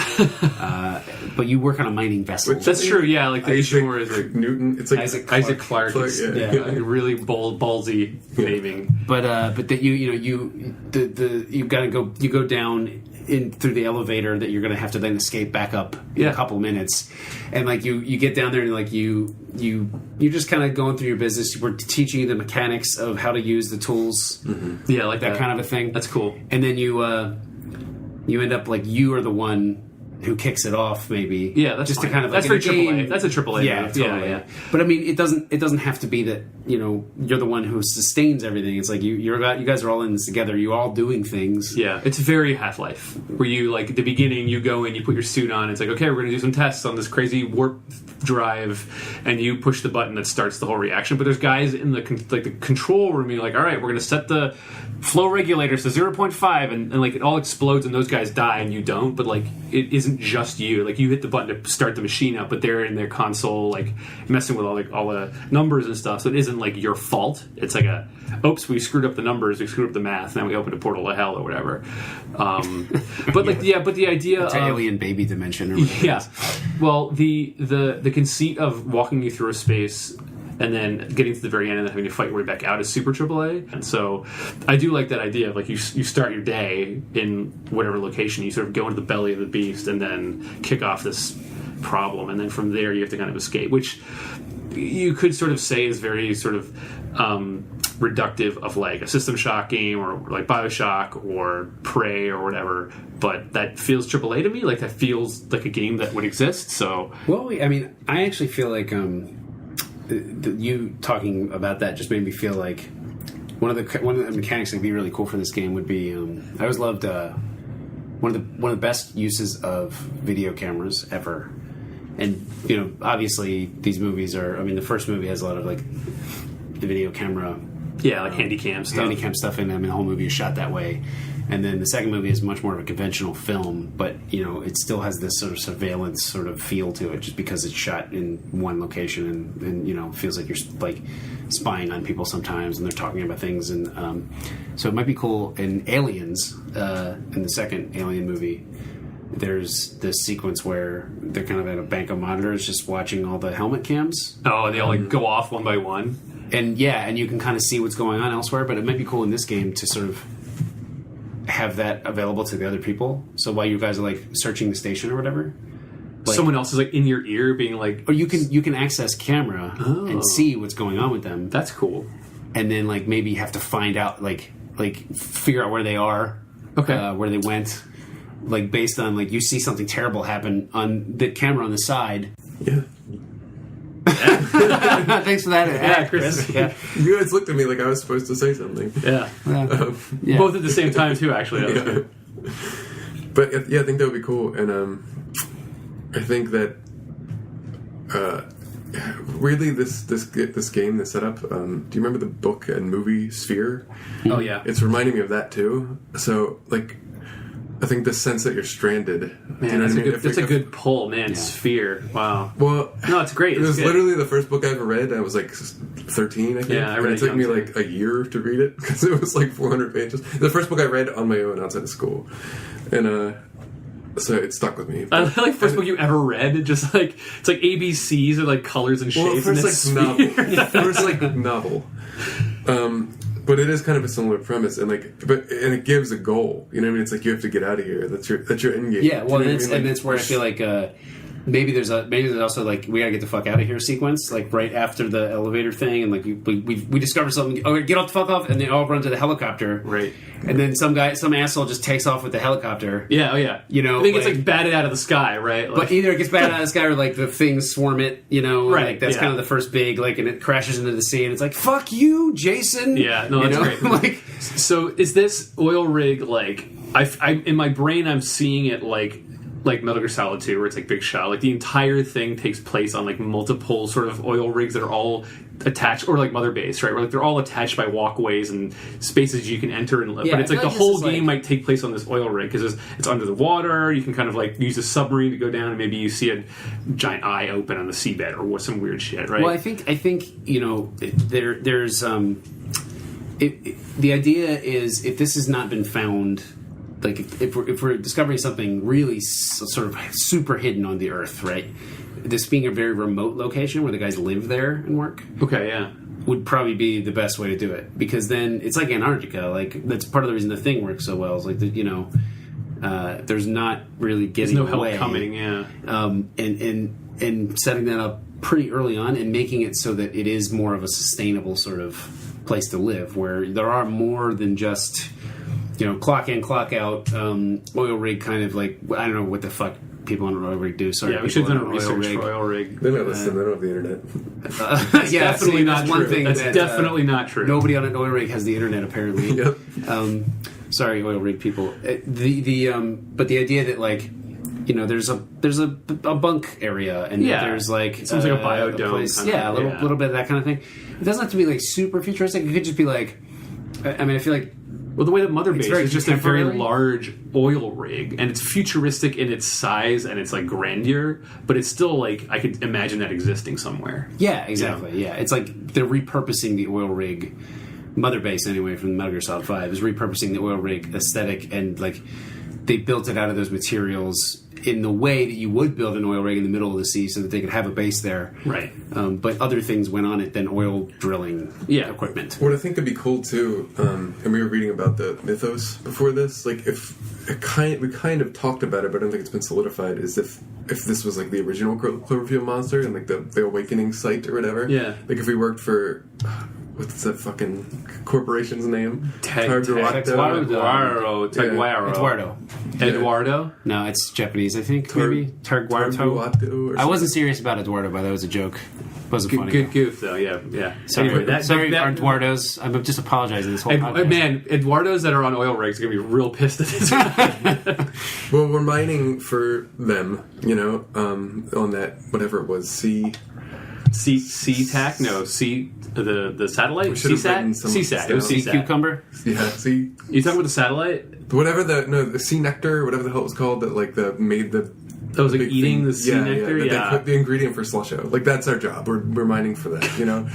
Speaker 1: But you work on a mining vessel.
Speaker 3: That's true. Yeah, like the
Speaker 2: Isaac
Speaker 3: Ishimura is like
Speaker 2: Newton. It's like
Speaker 3: Isaac Clarke.
Speaker 2: Clarke,
Speaker 3: It's,
Speaker 2: yeah.
Speaker 1: Yeah.
Speaker 3: really ballsy naming.
Speaker 1: But that you got to go. You go down in through the elevator that you're going to have to then escape back up in a couple minutes, and like you get down there and like you're just kind of going through your business. We're teaching you the mechanics of how to use the tools.
Speaker 2: Mm-hmm.
Speaker 3: Yeah, like
Speaker 1: that kind of a thing.
Speaker 3: That's cool.
Speaker 1: And then you end up like you are the one who kicks it off, maybe.
Speaker 3: Yeah, that's
Speaker 1: just
Speaker 3: fine.
Speaker 1: to kind of
Speaker 3: that's
Speaker 1: like
Speaker 3: for
Speaker 1: in a
Speaker 3: AAA.
Speaker 1: game-
Speaker 3: That's a AAA.
Speaker 1: Yeah,
Speaker 3: move.
Speaker 1: totally.
Speaker 3: Yeah.
Speaker 1: But I mean, it doesn't have to be that you're the one who sustains everything. It's like you guys are all in this together. You're all doing things.
Speaker 3: Yeah, it's very Half-Life, where you, like, at the beginning, you go in, you put your suit on, it's like, okay, we're going to do some tests on this crazy warp drive, and you push the button that starts the whole reaction. But there's guys in the control room, you're like, all right, we're going to set the flow regulators to 0.5, and like, it all explodes, and those guys die, and you don't. But, like, it isn't just you. Like, you hit the button to start the machine up, but they're in their console, like, messing with all the numbers and stuff, so it isn't, like, your fault. It's like oops, we screwed up the numbers, we screwed up the math, now we opened a portal to hell or whatever. But the idea
Speaker 1: It's
Speaker 3: of
Speaker 1: alien baby dimension or whatever.
Speaker 3: yeah, well, the conceit of walking you through a space and then getting to the very end and then having to fight your way back out is super AAA. And so I do like that idea of, like, you start your day in whatever location, you sort of go into the belly of the beast and then kick off this problem, and then from there you have to kind of escape, which you could sort of say is very sort of reductive of, like, a System Shock game or like BioShock or Prey or whatever, but that feels AAA to me. Like, that feels like a game that would exist. So
Speaker 1: Well, I mean, I actually feel like you talking about that just made me feel like one of the mechanics that'd be really cool for this game would be I always loved one of the best uses of video cameras ever. And obviously these movies are. I mean, the first movie has a lot of like the video camera,
Speaker 3: yeah, like handycam stuff.
Speaker 1: in them, and the whole movie is shot that way. And then the second movie is much more of a conventional film, but it still has this sort of surveillance sort of feel to it, just because it's shot in one location, and feels like you're like spying on people sometimes, and they're talking about things, and so it might be cool. In Aliens, in the second Alien movie, there's this sequence where they're kind of at a bank of monitors, just watching all the helmet cams.
Speaker 3: Oh, they all like go off one by one.
Speaker 1: And you can kind of see what's going on elsewhere, but it might be cool in this game to sort of have that available to the other people. So while you guys are like searching the station or whatever, like,
Speaker 3: someone else is like in your ear being like,
Speaker 1: or you can access camera and see what's going on with them.
Speaker 3: that's cool.
Speaker 1: And then like maybe have to find out like figure out where they are, where they went, like based on like you see something terrible happen on the camera on the side.
Speaker 2: Yeah.
Speaker 1: Thanks for that.
Speaker 3: Yeah, Chris.
Speaker 1: Yeah.
Speaker 2: You guys looked at me like I was supposed to say something.
Speaker 3: Yeah.
Speaker 1: Yeah.
Speaker 3: Both at the same time too, actually. That was
Speaker 2: Yeah.
Speaker 3: good.
Speaker 2: But yeah, I think that would be cool, and I think that really this game, this setup. Do you remember the book and movie Sphere?
Speaker 3: Oh yeah.
Speaker 2: It's reminding me of that too. So like, I think the sense that you're stranded.
Speaker 3: Man,
Speaker 2: do you know
Speaker 3: that's,
Speaker 2: what I mean?
Speaker 3: that's a good pull, man. Sphere. Wow.
Speaker 2: Well,
Speaker 3: No, it's great.
Speaker 2: it was
Speaker 3: It's good.
Speaker 2: literally the first book I ever read. I was like 13, I think.
Speaker 3: Yeah, I read
Speaker 2: and
Speaker 3: it
Speaker 2: it took
Speaker 3: young,
Speaker 2: me
Speaker 3: too.
Speaker 2: like a year to read it because it was like 400 pages. The first book I read on my own outside of school, and so it stuck with me.
Speaker 3: I like first book you ever read. Just like it's like ABCs or like colors and
Speaker 2: Well,
Speaker 3: shapes.
Speaker 2: first
Speaker 3: and
Speaker 2: like
Speaker 3: it's
Speaker 2: novel, first like novel. But it is kind of a similar premise, and it gives a goal. You know what I mean? It's like you have to get out of here. That's your end game.
Speaker 1: Yeah, well,
Speaker 2: Do you know what I
Speaker 1: and
Speaker 2: mean?
Speaker 1: that's where I feel like maybe there's also like we gotta get the fuck out of here sequence, like right after the elevator thing, and like we discover something. Oh, get off the fuck off, and they all run to the helicopter,
Speaker 3: Right.
Speaker 1: And then some asshole just takes off with the helicopter.
Speaker 3: Yeah. Oh yeah. I think it's like batted out of the sky, right? Like,
Speaker 1: But either it gets bad out of the sky or like the things swarm it,
Speaker 3: Right,
Speaker 1: Like that's
Speaker 3: yeah.
Speaker 1: kind of the first big and it crashes into the sea, and it's like fuck you, Jason.
Speaker 3: Yeah, no, that's great.
Speaker 1: Like,
Speaker 3: so is this oil rig like? I in my brain I'm seeing it like like Metal Gear Solid 2, where it's like Big Shot. Like the entire thing takes place on like multiple sort of oil rigs that are all attached, or like Mother Base, right? Where like they're all attached by walkways and spaces you can enter and live.
Speaker 1: Yeah,
Speaker 3: but it's like the
Speaker 1: this
Speaker 3: whole
Speaker 1: is,
Speaker 3: game might take place on this oil rig because it's under the water. You can kind of like use a submarine to go down, and maybe you see a giant eye open on the seabed or some weird shit, right?
Speaker 1: Well, I think you know there's the idea is if this has not been found. Like if we're discovering something really sort of super hidden on the Earth, right? This being a very remote location where the guys live there and work,
Speaker 3: Okay, yeah.
Speaker 1: would probably be the best way to do it, because then it's like Antarctica. Like that's part of the reason the thing works so well. Is like there's not really getting
Speaker 3: There's no
Speaker 1: away.
Speaker 3: help coming, yeah.
Speaker 1: And setting that up pretty early on and making it so that it is more of a sustainable sort of place to live, where there are more than just clock in, clock out, oil rig kind of like, I don't know what the fuck people on an oil rig do. Sorry,
Speaker 3: Yeah, we should have done a
Speaker 1: people on an
Speaker 3: research for oil rig.
Speaker 2: They don't listen. They don't have the internet.
Speaker 1: Yeah,
Speaker 3: Definitely not
Speaker 1: that's one
Speaker 3: true.
Speaker 1: thing
Speaker 3: That's
Speaker 1: that,
Speaker 3: definitely not true.
Speaker 1: Nobody on an oil rig has the internet, apparently.
Speaker 2: Yep.
Speaker 1: Sorry, oil rig people. But the idea that like, there's a bunk area, and
Speaker 3: Yeah.
Speaker 1: there's like
Speaker 3: It seems like a biodome
Speaker 1: place.
Speaker 3: kind of,
Speaker 1: Yeah, a
Speaker 3: yeah.
Speaker 1: little bit of that kind of thing. It doesn't have to be like super futuristic. It could just be like, I mean, I feel like.
Speaker 3: Well, the way that Mother Base
Speaker 1: very
Speaker 3: is just a very
Speaker 1: contemporary.
Speaker 3: large oil rig, and it's futuristic in its size and its like grandeur, but it's still like I could imagine that existing somewhere.
Speaker 1: Yeah, exactly. Yeah, it's like they're repurposing the oil rig. Mother Base, anyway, from Metal Gear Solid 5, is repurposing the oil rig aesthetic, and like they built it out of those materials in the way that you would build an oil rig in the middle of the sea, so that they could have a base there.
Speaker 3: Right.
Speaker 1: But other things went on it than oil drilling equipment.
Speaker 2: What I think could be cool too, and we were reading about the mythos before this. Like, if we kind of talked about it, but I don't think it's been solidified. Is if this was like the original Cloverfield monster and like the awakening site or whatever.
Speaker 3: Yeah.
Speaker 2: Like if we worked for. What's that fucking corporation's name?
Speaker 3: Teguaro. Eduardo?
Speaker 1: No, it's Japanese, I think. Maybe Targuardo.
Speaker 2: Targuardo.
Speaker 1: I wasn't serious about Eduardo, but that was a joke. It wasn't funny.
Speaker 3: Good goof, though. Yeah.
Speaker 1: Sorry,
Speaker 3: Anyway,
Speaker 1: sorry, Eduardo's. I'm just apologizing this whole podcast.
Speaker 3: Man, Eduardos that are on oil rigs are gonna be real pissed at this.
Speaker 2: Well, we're mining for them, on that whatever it was,
Speaker 3: SeaTac? No, the satellite?
Speaker 2: We should have written
Speaker 3: CSAT?
Speaker 2: some
Speaker 3: CSAT. It was
Speaker 2: down.
Speaker 1: Sea
Speaker 3: CSAT.
Speaker 1: cucumber.
Speaker 2: Yeah, see,
Speaker 3: You talking about the satellite?
Speaker 2: whatever the sea nectar, whatever the hell it was called, that like made the.
Speaker 3: That was like
Speaker 2: big
Speaker 3: eating
Speaker 2: thing.
Speaker 3: the sea nectar?
Speaker 2: that They
Speaker 3: Yeah.
Speaker 2: put the ingredient for slusho. Like that's our job. We're mining for that.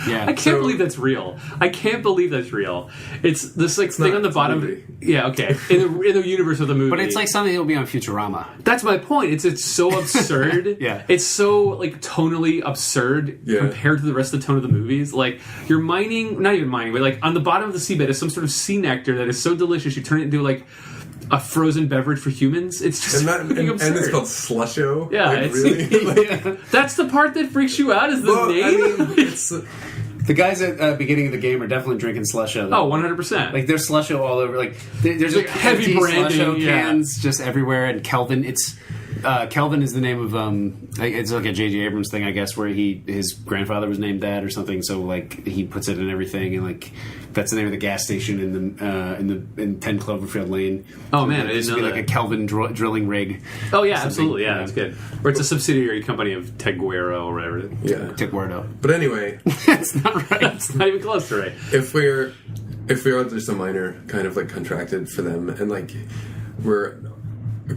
Speaker 1: Yeah.
Speaker 3: I can't believe that's real. I can't believe that's real. It's this like thing
Speaker 2: not,
Speaker 3: on the
Speaker 2: it's a
Speaker 3: bottom.
Speaker 2: movie.
Speaker 3: Yeah, okay. In the universe of the movie,
Speaker 1: But it's like something that will be on Futurama.
Speaker 3: that's my point. It's so absurd.
Speaker 1: Yeah.
Speaker 3: It's so like tonally absurd
Speaker 2: Yeah.
Speaker 3: compared to the rest of the tone of the movies. Like you're mining, not even mining, but like on the bottom of the seabed is some sort of sea nectar that is so delicious you turn it into like a frozen beverage for humans. It's just
Speaker 2: And,
Speaker 3: fucking
Speaker 2: and
Speaker 3: absurd.
Speaker 2: it's called slusho.
Speaker 3: Yeah,
Speaker 2: like,
Speaker 3: it's,
Speaker 2: really. Like,
Speaker 3: that's the part that freaks you out. Is the
Speaker 2: well,
Speaker 3: name?
Speaker 2: I mean, it's
Speaker 1: The guys at the beginning of the game are definitely drinking slusho.
Speaker 3: Oh, 100%.
Speaker 1: Like there's slusho all over. Like there's
Speaker 3: Like heavy
Speaker 1: empty
Speaker 3: branding,
Speaker 1: slusho
Speaker 3: yeah.
Speaker 1: cans just everywhere. And Kelvin, Kelvin is the name of it's like a J.J. Abrams thing, I guess, where his grandfather was named that or something. So like he puts it in everything, and like that's the name of the gas station in 10 Cloverfield Lane.
Speaker 3: Oh, man, I
Speaker 1: it used
Speaker 3: didn't
Speaker 1: to be
Speaker 3: know
Speaker 1: like
Speaker 3: that.
Speaker 1: a Kelvin drilling rig.
Speaker 3: Oh yeah,
Speaker 1: Something,
Speaker 3: absolutely. Yeah,
Speaker 1: yeah.
Speaker 3: that's good. Or it's a subsidiary company of Teguaro or whatever.
Speaker 2: yeah.
Speaker 1: Teguardo.
Speaker 2: But anyway,
Speaker 1: That's not right.
Speaker 3: It's not even close to right.
Speaker 2: if we're just a miner, kind of like contracted for them, and like we're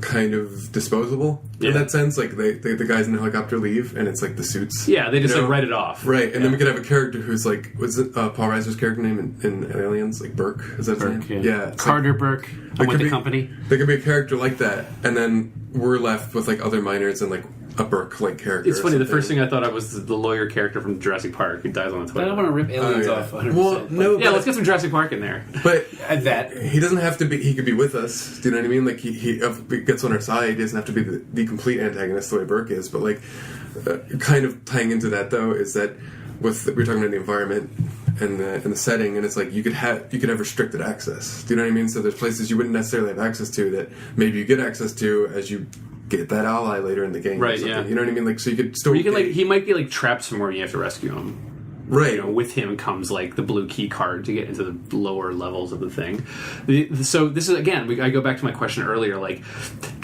Speaker 2: kind of disposable
Speaker 3: Yeah.
Speaker 2: in that sense. Like the guys in the helicopter leave, and it's like the suits.
Speaker 3: Yeah, they just
Speaker 2: You know?
Speaker 3: like write it off.
Speaker 2: Right, and
Speaker 3: Yeah.
Speaker 2: then we could have a character who's like, what's it, Paul Reiser's character name in Aliens? Like Burke? Is that his
Speaker 1: Burke,
Speaker 2: name?
Speaker 1: yeah.
Speaker 2: It's
Speaker 1: Carter Burke. I'm
Speaker 2: It
Speaker 1: with
Speaker 2: could
Speaker 1: the
Speaker 2: be-
Speaker 1: company.
Speaker 2: There could be a character like that, and then we're left with like other miners and like a Burke-like character.
Speaker 3: It's
Speaker 2: or
Speaker 3: funny. The
Speaker 2: something.
Speaker 3: first thing I thought of was the lawyer character from Jurassic Park who dies on the
Speaker 1: I
Speaker 3: toilet.
Speaker 1: don't want to rip aliens
Speaker 2: yeah.
Speaker 1: off 100%.
Speaker 2: Well, no,
Speaker 3: Yeah,
Speaker 2: but-
Speaker 3: let's get some Jurassic Park in there.
Speaker 2: But
Speaker 1: that.
Speaker 2: he doesn't have to be. He could be with us. Do you know what I mean? Like he gets on our side. He doesn't have to be the complete antagonist the way Burke is. But like, kind of tying into that though is that we're talking about the environment and the setting, and it's like you could have restricted access. Do you know what I mean? So there's places you wouldn't necessarily have access to that maybe you get access to as you get that ally later in the game. or
Speaker 3: Right,
Speaker 2: something.
Speaker 3: yeah.
Speaker 2: You know what I mean? Like so you could still
Speaker 3: Or you can like he might be like trapped somewhere and you have to rescue him.
Speaker 2: right.
Speaker 3: You know, with him comes like the blue key card to get into the lower levels of the thing. So this is again, I go back to my question earlier. Like,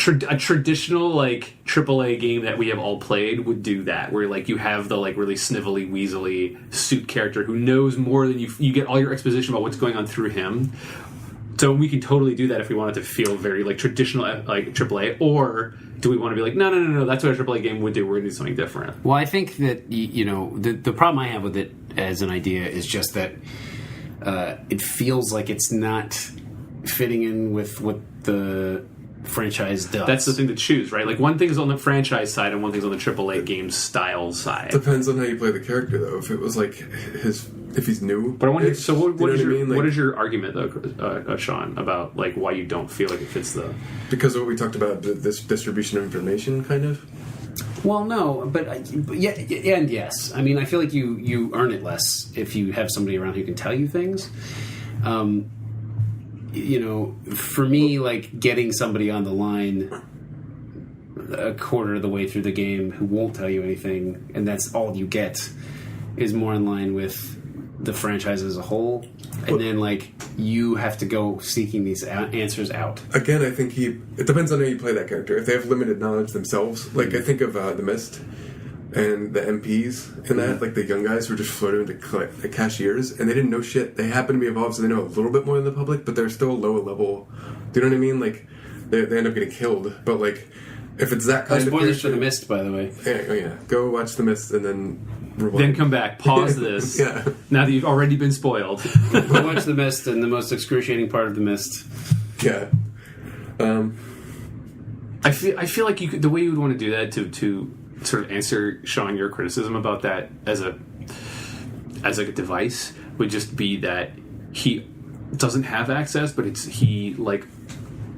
Speaker 3: a traditional like AAA game that we have all played would do that, where like you have the like really snivelly, weaselly suit character who knows more than you. You get all your exposition about what's going on through him. So we can totally do that if we want it to feel very like traditional, like AAA. Or do we want to be like, no, that's what a AAA game would do. We're going to do something different.
Speaker 1: Well, I think that the problem I have with it as an idea is just that it feels like it's not fitting in with what the franchise does.
Speaker 3: That's the thing to choose, right? Like one thing is on the franchise side and one thing's on the AAA game style side.
Speaker 2: Depends on how you play the character, though. If it was like if he's new.
Speaker 3: But I wonder. So what is your argument, though, Sean, about like why you don't feel like it fits the?
Speaker 2: Because of what we talked about, this distribution of information, kind of.
Speaker 1: Well, no, but yeah, and yes. I mean, I feel like you earn it less if you have somebody around who can tell you things. For me, like getting somebody on the line a quarter of the way through the game who won't tell you anything, and that's all you get, is more in line with the franchise as a whole. And then, like, you have to go seeking these answers out.
Speaker 2: Again, I think it depends on how you play that character. If they have limited knowledge themselves, like I think of The Mist and the MPs in that, like the young guys who were just floating into cashiers, and they didn't know shit. They happen to be evolved, so they know a little bit more than the public, but they're still lower level. Do you know what I mean? Like, they end up getting killed. But, like, if it's that kind of
Speaker 1: spoilers for The Mist, by the way.
Speaker 2: Yeah. Go watch The Mist and then rewind.
Speaker 3: Then come back, pause this.
Speaker 2: Yeah.
Speaker 3: Now that you've already been spoiled.
Speaker 1: Go watch The Mist, and the most excruciating part of The Mist.
Speaker 2: Yeah.
Speaker 3: I feel like the way you would want to do that to sort of answer Sean your criticism about that as like a device would just be that he doesn't have access, but he like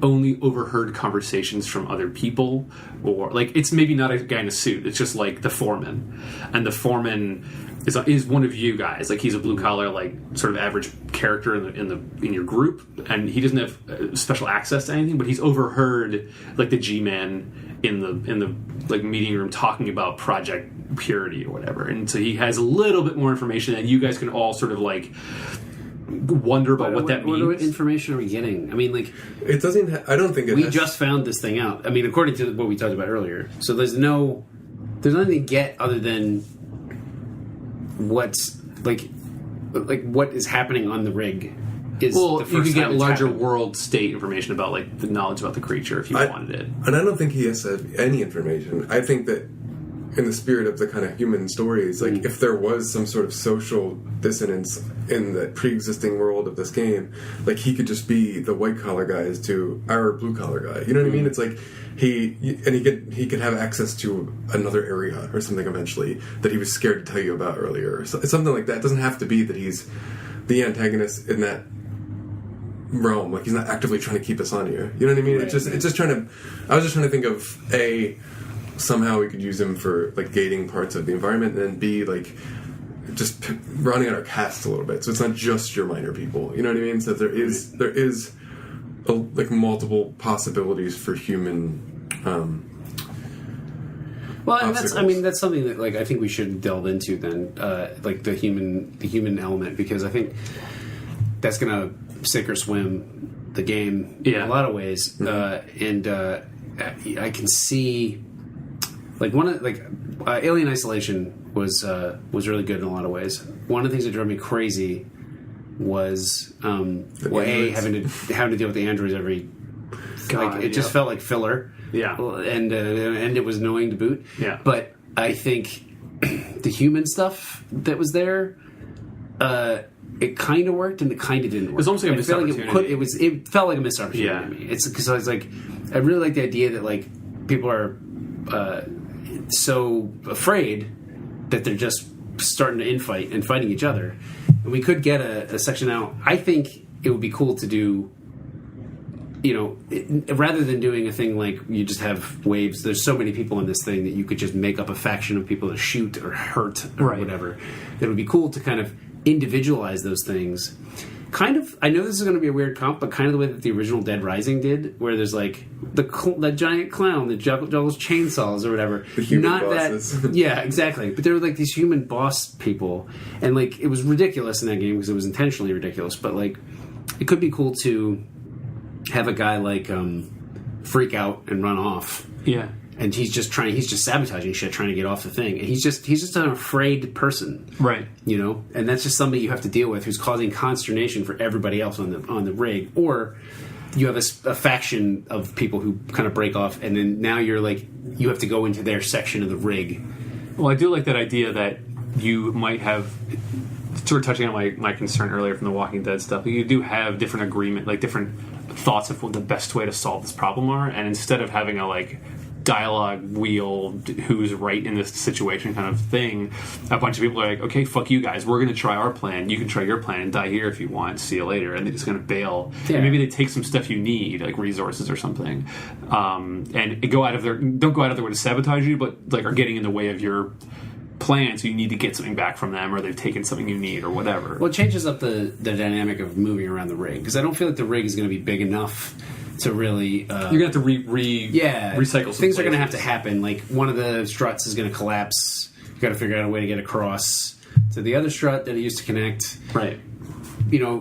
Speaker 3: only overheard conversations from other people, or like it's maybe not a guy in a suit, it's just like the foreman, and the foreman is one of you guys. Like he's a blue collar, like sort of average character in your group, and he doesn't have special access to anything, but he's overheard like the G-man in the like meeting room talking about Project Purity or whatever, and so he has a little bit more information that you guys can all sort of like wonder about what that means.
Speaker 1: What information are we getting? I mean, like
Speaker 2: it doesn't. I don't think
Speaker 1: we just found this thing out. I mean, according to what we talked about earlier. So there's nothing to get other than what's like what is happening on the rig.
Speaker 3: You can get larger world state information about like the knowledge about the creature if you wanted it.
Speaker 2: And I don't think he has to have any information. I think that in the spirit of the kind of human stories, like if there was some sort of social dissonance in the pre-existing world of this game, like he could just be the white collar guys to our blue collar guy. You know what I mean? It's like he could have access to another area or something eventually that he was scared to tell you about earlier. So it's something like that. It doesn't have to be that he's the antagonist in that realm. Like he's not actively trying to keep us on here. You know what I mean? Right. It's just trying to. I was just trying to think of somehow we could use him for like gating parts of the environment, and then B, like just rounding out our cast a little bit, so it's not just your minor people. You know what I mean? So there is like multiple possibilities for human.
Speaker 1: Well, and that's something that like I think we should delve into then, like the human element, because I think that's going to sink or swim the game in a lot of ways, and I can see. Like Alien Isolation was really good in a lot of ways. One of the things that drove me crazy was having to deal with the androids every. It just felt like filler.
Speaker 3: Yeah,
Speaker 1: and it was annoying to boot.
Speaker 3: Yeah,
Speaker 1: but I think the human stuff that was there, it kind of worked and it kind of didn't work.
Speaker 3: It was almost like a missed opportunity.
Speaker 1: It felt like a missed opportunity to me. It's because I was like, I really like the idea that like people are. So afraid that they're just starting to infight and fighting each other. And we could get a section out. I think it would be cool to do, rather than doing a thing like you just have waves, there's so many people in this thing that you could just make up a faction of people that shoot or hurt or whatever. That would be cool to kind of individualize those things. Kind of, I know this is going to be a weird comp, but kind of the way that the original Dead Rising did, where there's like that giant clown that juggles chainsaws or whatever.
Speaker 2: The human bosses.
Speaker 1: Yeah, exactly. But there were like these human boss people, and like it was ridiculous in that game because it was intentionally ridiculous. But like, it could be cool to have a guy like freak out and run off.
Speaker 3: Yeah.
Speaker 1: And he's just sabotaging shit, trying to get off the thing. And he's just an afraid person.
Speaker 3: Right.
Speaker 1: You know? And that's just somebody you have to deal with who's causing consternation for everybody else on the rig. Or you have a faction of people who kind of break off, and then now you're like, you have to go into their section of the rig.
Speaker 3: Well, I do like that idea that you might have, sort of touching on my concern earlier from the Walking Dead stuff, you do have different agreement, like different thoughts of what the best way to solve this problem are, and instead of having a like dialogue wheel, who's right in this situation kind of thing, a bunch of people are like, okay, fuck you guys, we're going to try our plan, you can try your plan and die here if you want, see you later, and they're just going to bail.
Speaker 1: Yeah.
Speaker 3: And maybe they take some stuff you need, like resources or something, and don't go out of their way to sabotage you, but like are getting in the way of your plan, so you need to get something back from them, or they've taken something you need, or whatever.
Speaker 1: Well, it changes up the dynamic of moving around the rig, because I don't feel like the rig is going to be big enough to really...
Speaker 3: You're going to have to recycle some
Speaker 1: things are going to have to happen. Like, one of the struts is going to collapse. You got to figure out a way to get across to the other strut that it used to connect.
Speaker 3: Right.
Speaker 1: You know,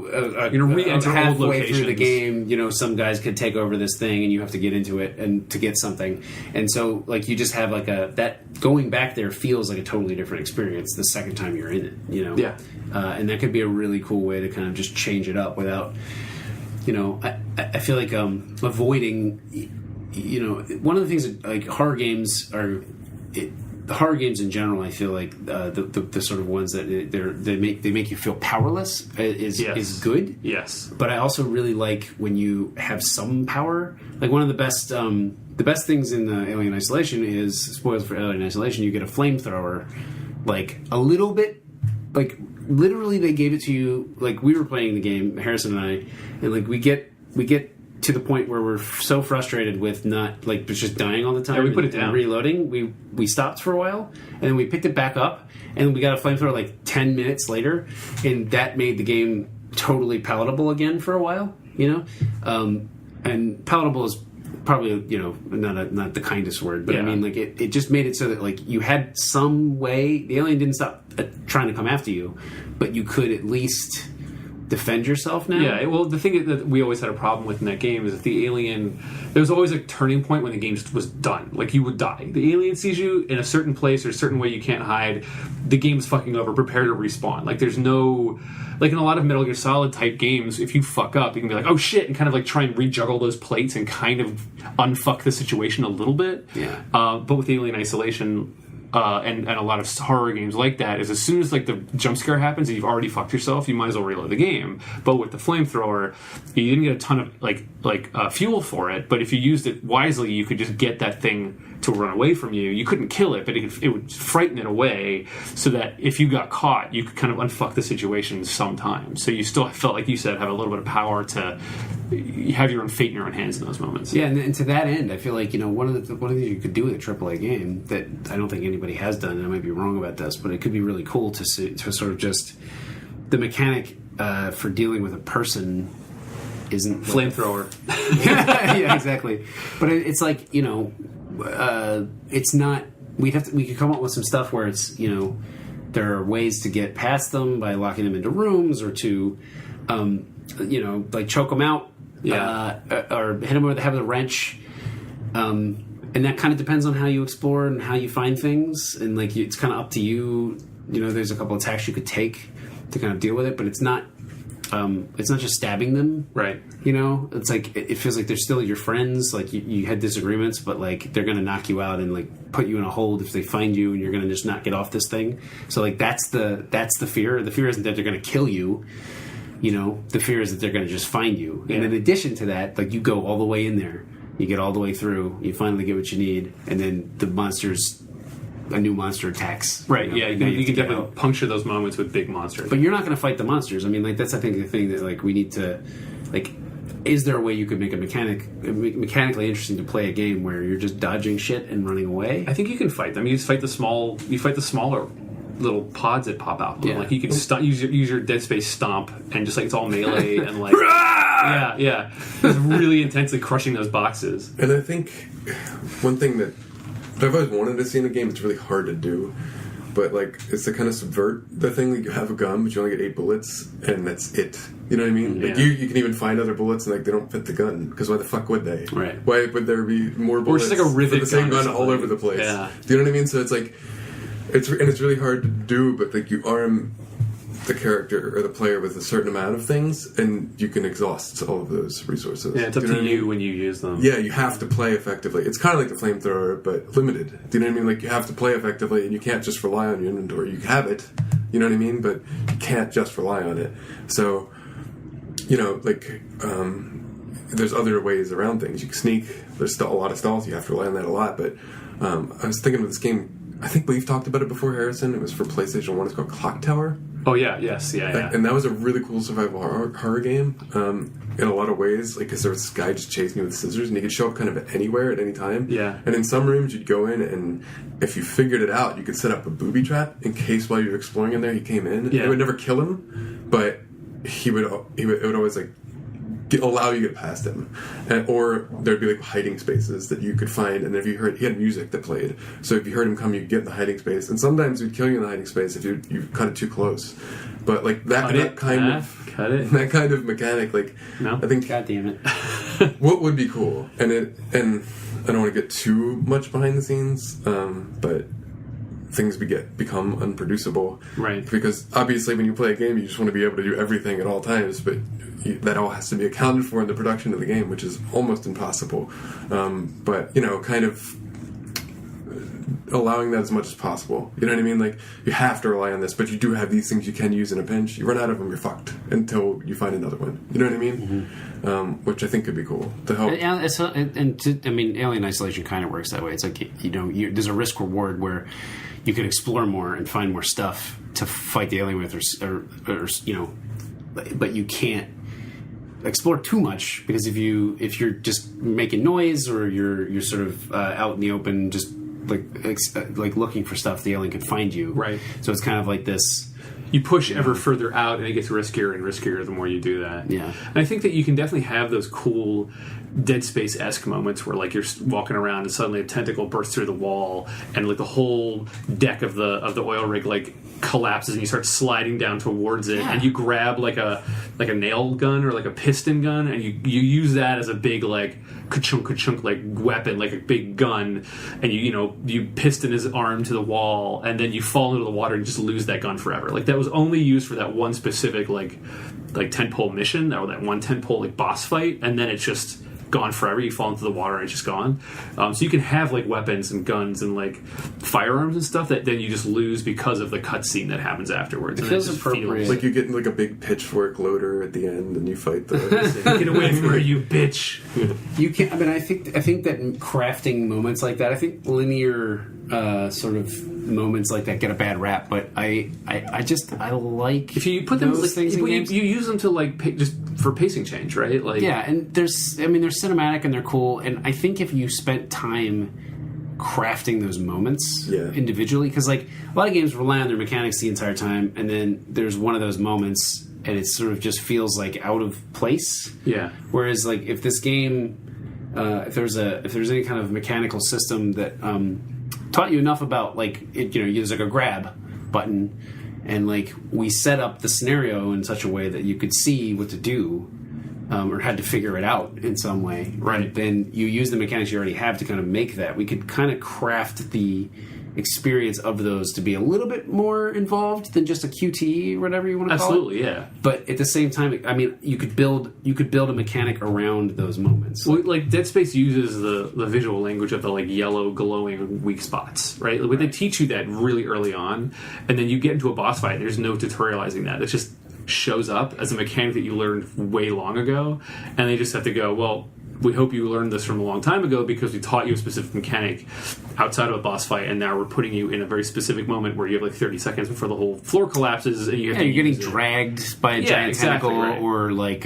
Speaker 3: re-enter old
Speaker 1: halfway
Speaker 3: locations
Speaker 1: through the game, you know, some guys could take over this thing, and you have to get into it and to get something. And so, like, you just have like that going back there feels like a totally different experience the second time you're in it. You know,
Speaker 3: yeah.
Speaker 1: And that could be a really cool way to kind of just change it up without. You know, I feel like avoiding, you know, one of the things that, like, horror games are, the horror games in general, I feel like the sort of ones that they make you feel powerless is good.
Speaker 3: Yes.
Speaker 1: But I also really like when you have some power. Like, one of the best things in the Alien Isolation is, spoilers for Alien Isolation, you get a flamethrower, like a little bit, like. Literally, they gave it to you. Like, we were playing the game, Harrison and I, and like we get to the point where we're so frustrated with not like just dying all the time.
Speaker 3: Yeah, we put it
Speaker 1: and
Speaker 3: down.
Speaker 1: Reloading. We stopped for a while, and then we picked it back up, and we got a flamethrower like 10 minutes later, and that made the game totally palatable again for a while. You know, and palatable is probably, you know, not the kindest word, but yeah. I mean, like, it just made it so that, like, you had some way. The alien didn't stop trying to come after you, but you could at least defend yourself now.
Speaker 3: Yeah, well, the thing that we always had a problem with in that game is that the alien, there was always a turning point when the game was done. Like, you would die. The alien sees you in a certain place or a certain way you can't hide. The game's fucking over. Prepare to respawn. Like, there's no... Like, in a lot of Metal Gear Solid type games, if you fuck up, you can be like, oh shit, and kind of like try and rejuggle those plates and kind of unfuck the situation a little bit.
Speaker 1: Yeah.
Speaker 3: But with Alien Isolation... and a lot of horror games like that is as soon as like the jump scare happens and you've already fucked yourself, you might as well reload the game. But with the flamethrower, you didn't get a ton of like fuel for it, but if you used it wisely, you could just get that thing to run away from you. You couldn't kill it, but it would frighten it away, so that if you got caught, you could kind of unfuck the situation sometimes. So you still felt, like you said, have a little bit of power to have your own fate in your own hands in those moments.
Speaker 1: Yeah, and to that end, I feel like, you know, one of the things you could do with a AAA game that I don't think anybody has done, and I might be wrong about this, but it could be really cool to sort of just the mechanic for dealing with a person isn't
Speaker 3: flamethrower.
Speaker 1: Yeah, exactly. But it's like, you know, it's not. We could come up with some stuff where it's, you know, there are ways to get past them by locking them into rooms, or to, you know, like choke them out.
Speaker 3: Yeah.
Speaker 1: Or hit them over the head with a wrench. And that kind of depends on how you explore and how you find things. And, like, it's kind of up to you. You know, there's a couple of attacks you could take to kind of deal with it, but it's not just stabbing them.
Speaker 3: Right.
Speaker 1: You know, it's like, it feels like they're still your friends. Like, you had disagreements, but, like, they're going to knock you out and, like, put you in a hold if they find you, and you're going to just not get off this thing. So, like, that's the fear. The fear isn't that they're going to kill you. You know, the fear is that they're going to just find you. Yeah. And in addition to that, like, you go all the way in there. You get all the way through. You finally get what you need. And then a new monster attacks.
Speaker 3: Right,
Speaker 1: you know,
Speaker 3: yeah. You can definitely puncture those moments with big monsters.
Speaker 1: But you're not going to fight the monsters. I mean, like, that's, I think, the thing that, like, we need to, like, is there a way you could make mechanically interesting to play a game where you're just dodging shit and running away?
Speaker 3: I think you can fight them. You just fight the smaller little pods that pop out.
Speaker 1: Yeah.
Speaker 3: Like, you can use your Dead Space stomp, and just like it's all melee and like yeah, it's really intensely crushing those boxes.
Speaker 2: And I think one thing that I've always wanted to see in a game, it's really hard to do, but like it's to kind of subvert the thing that you have a gun, but you only get 8 bullets, and that's it. You know what I mean? Like you can even find other bullets, and like they don't fit the gun, because why the fuck would they?
Speaker 1: Right?
Speaker 2: Why would there be more bullets?
Speaker 3: Or just like a rivet
Speaker 2: for the same gun
Speaker 3: or
Speaker 2: all over the place?
Speaker 3: Yeah.
Speaker 2: Do you know what I mean? So it's like it's really hard to do, but like you arm the character or the player with a certain amount of things, and you can exhaust all of those resources.
Speaker 3: Yeah, it's up to you when you use them.
Speaker 2: Yeah, you have to play effectively. It's kind of like the flamethrower, but limited. Do you know what I mean? Like, you have to play effectively, and you can't just rely on your inventory. You have it, you know what I mean? But you can't just rely on it. So, you know, like, there's other ways around things. You can sneak. There's still a lot of stealth. You have to rely on that a lot. But I was thinking of this game. I think we've talked about it before, Harrison. It was for PlayStation 1. It's called Clock Tower.
Speaker 3: Oh, yeah, yes, yeah.
Speaker 2: And that was a really cool survival horror game in a lot of ways. Like, because there was this guy just chasing you with scissors, and he could show up kind of anywhere at any time.
Speaker 3: Yeah.
Speaker 2: And in some rooms, you'd go in, and if you figured it out, you could set up a booby trap in case while you were exploring in there, he came in.
Speaker 3: Yeah.
Speaker 2: It would never kill him, but it would always, like, allow you to get past him. Or there'd be like hiding spaces that you could find, and if you heard, he had music that played, so if you heard him come, you'd get in the hiding space, and sometimes he'd kill you in the hiding space if you cut it too close. But like that kind of mechanic, like,
Speaker 3: no?
Speaker 2: I think,
Speaker 1: God damn it.
Speaker 2: what would be cool, and I don't want to get too much behind the scenes, but things become unproducible,
Speaker 3: right?
Speaker 2: Because obviously when you play a game, you just want to be able to do everything at all times, but that all has to be accounted for in the production of the game, which is almost impossible. But, you know, kind of allowing that as much as possible. You know what I mean? Like, you have to rely on this, but you do have these things you can use in a pinch. You run out of them, you're fucked until you find another one. You know what I mean? Mm-hmm. Which I think could be cool to help.
Speaker 1: I mean, Alien Isolation kind of works that way. It's like, you know, there's a risk reward where you can explore more and find more stuff to fight the alien with, or you know, but you can't explore too much, because if you're just making noise, or you're sort of out in the open just like looking for stuff, the alien could find you.
Speaker 3: Right.
Speaker 1: So it's kind of like this.
Speaker 3: You push ever further out, and it gets riskier and riskier the more you do that.
Speaker 1: Yeah.
Speaker 3: And I think that you can definitely have those cool Dead Space-esque moments where, like, you're walking around and suddenly a tentacle bursts through the wall, and like the whole deck of the oil rig like collapses, and you start sliding down towards it, and you grab like a nail gun or like a piston gun, and you use that as a big like ka-chunk like weapon, like a big gun, and you piston his arm to the wall, and then you fall into the water and just lose that gun forever. Like, that was only used for that one specific like tentpole mission, or that one tentpole like boss fight, and then it's just gone forever. You fall into the water and it's just gone. So you can have like weapons and guns and like firearms and stuff that then you just lose because of the cutscene that happens afterwards.
Speaker 1: It feels appropriate.
Speaker 2: Like, you get like a big pitchfork loader at the end, and you fight the.
Speaker 3: Get away from her, you bitch!
Speaker 1: You can't. I mean, I think that crafting moments like that, I think linear sort of moments like that get a bad rap, but I like
Speaker 3: if you put them
Speaker 1: those things in games.
Speaker 3: You use them to like just for pacing change, right? Like,
Speaker 1: yeah, and they're cinematic and they're cool, and I think if you spent time crafting those moments individually, because like a lot of games rely on their mechanics the entire time, and then there's one of those moments and it sort of just feels like out of place.
Speaker 3: Yeah.
Speaker 1: Whereas like if this game, if there's any kind of mechanical system that taught you enough about like it, there's like a grab button, and like we set up the scenario in such a way that you could see what to do, or had to figure it out in some way.
Speaker 3: Right.
Speaker 1: And then you use the mechanics you already have to kind of make that. We could kind of craft the experience of those to be a little bit more involved than just a QTE or whatever you want to call it.
Speaker 3: Absolutely, yeah.
Speaker 1: But at the same time, I mean, you could build a mechanic around those moments.
Speaker 3: Well, like Dead Space uses the visual language of the like yellow glowing weak spots, right? Like, they teach you that really early on, and then you get into a boss fight and there's no tutorializing that. It just shows up as a mechanic that you learned way long ago, and they just have to go, well, we hope you learned this from a long time ago because we taught you a specific mechanic outside of a boss fight, and now we're putting you in a very specific moment where you have like 30 seconds before the whole floor collapses, and you have
Speaker 1: you're getting dragged by a giant tentacle,
Speaker 3: right.
Speaker 1: or like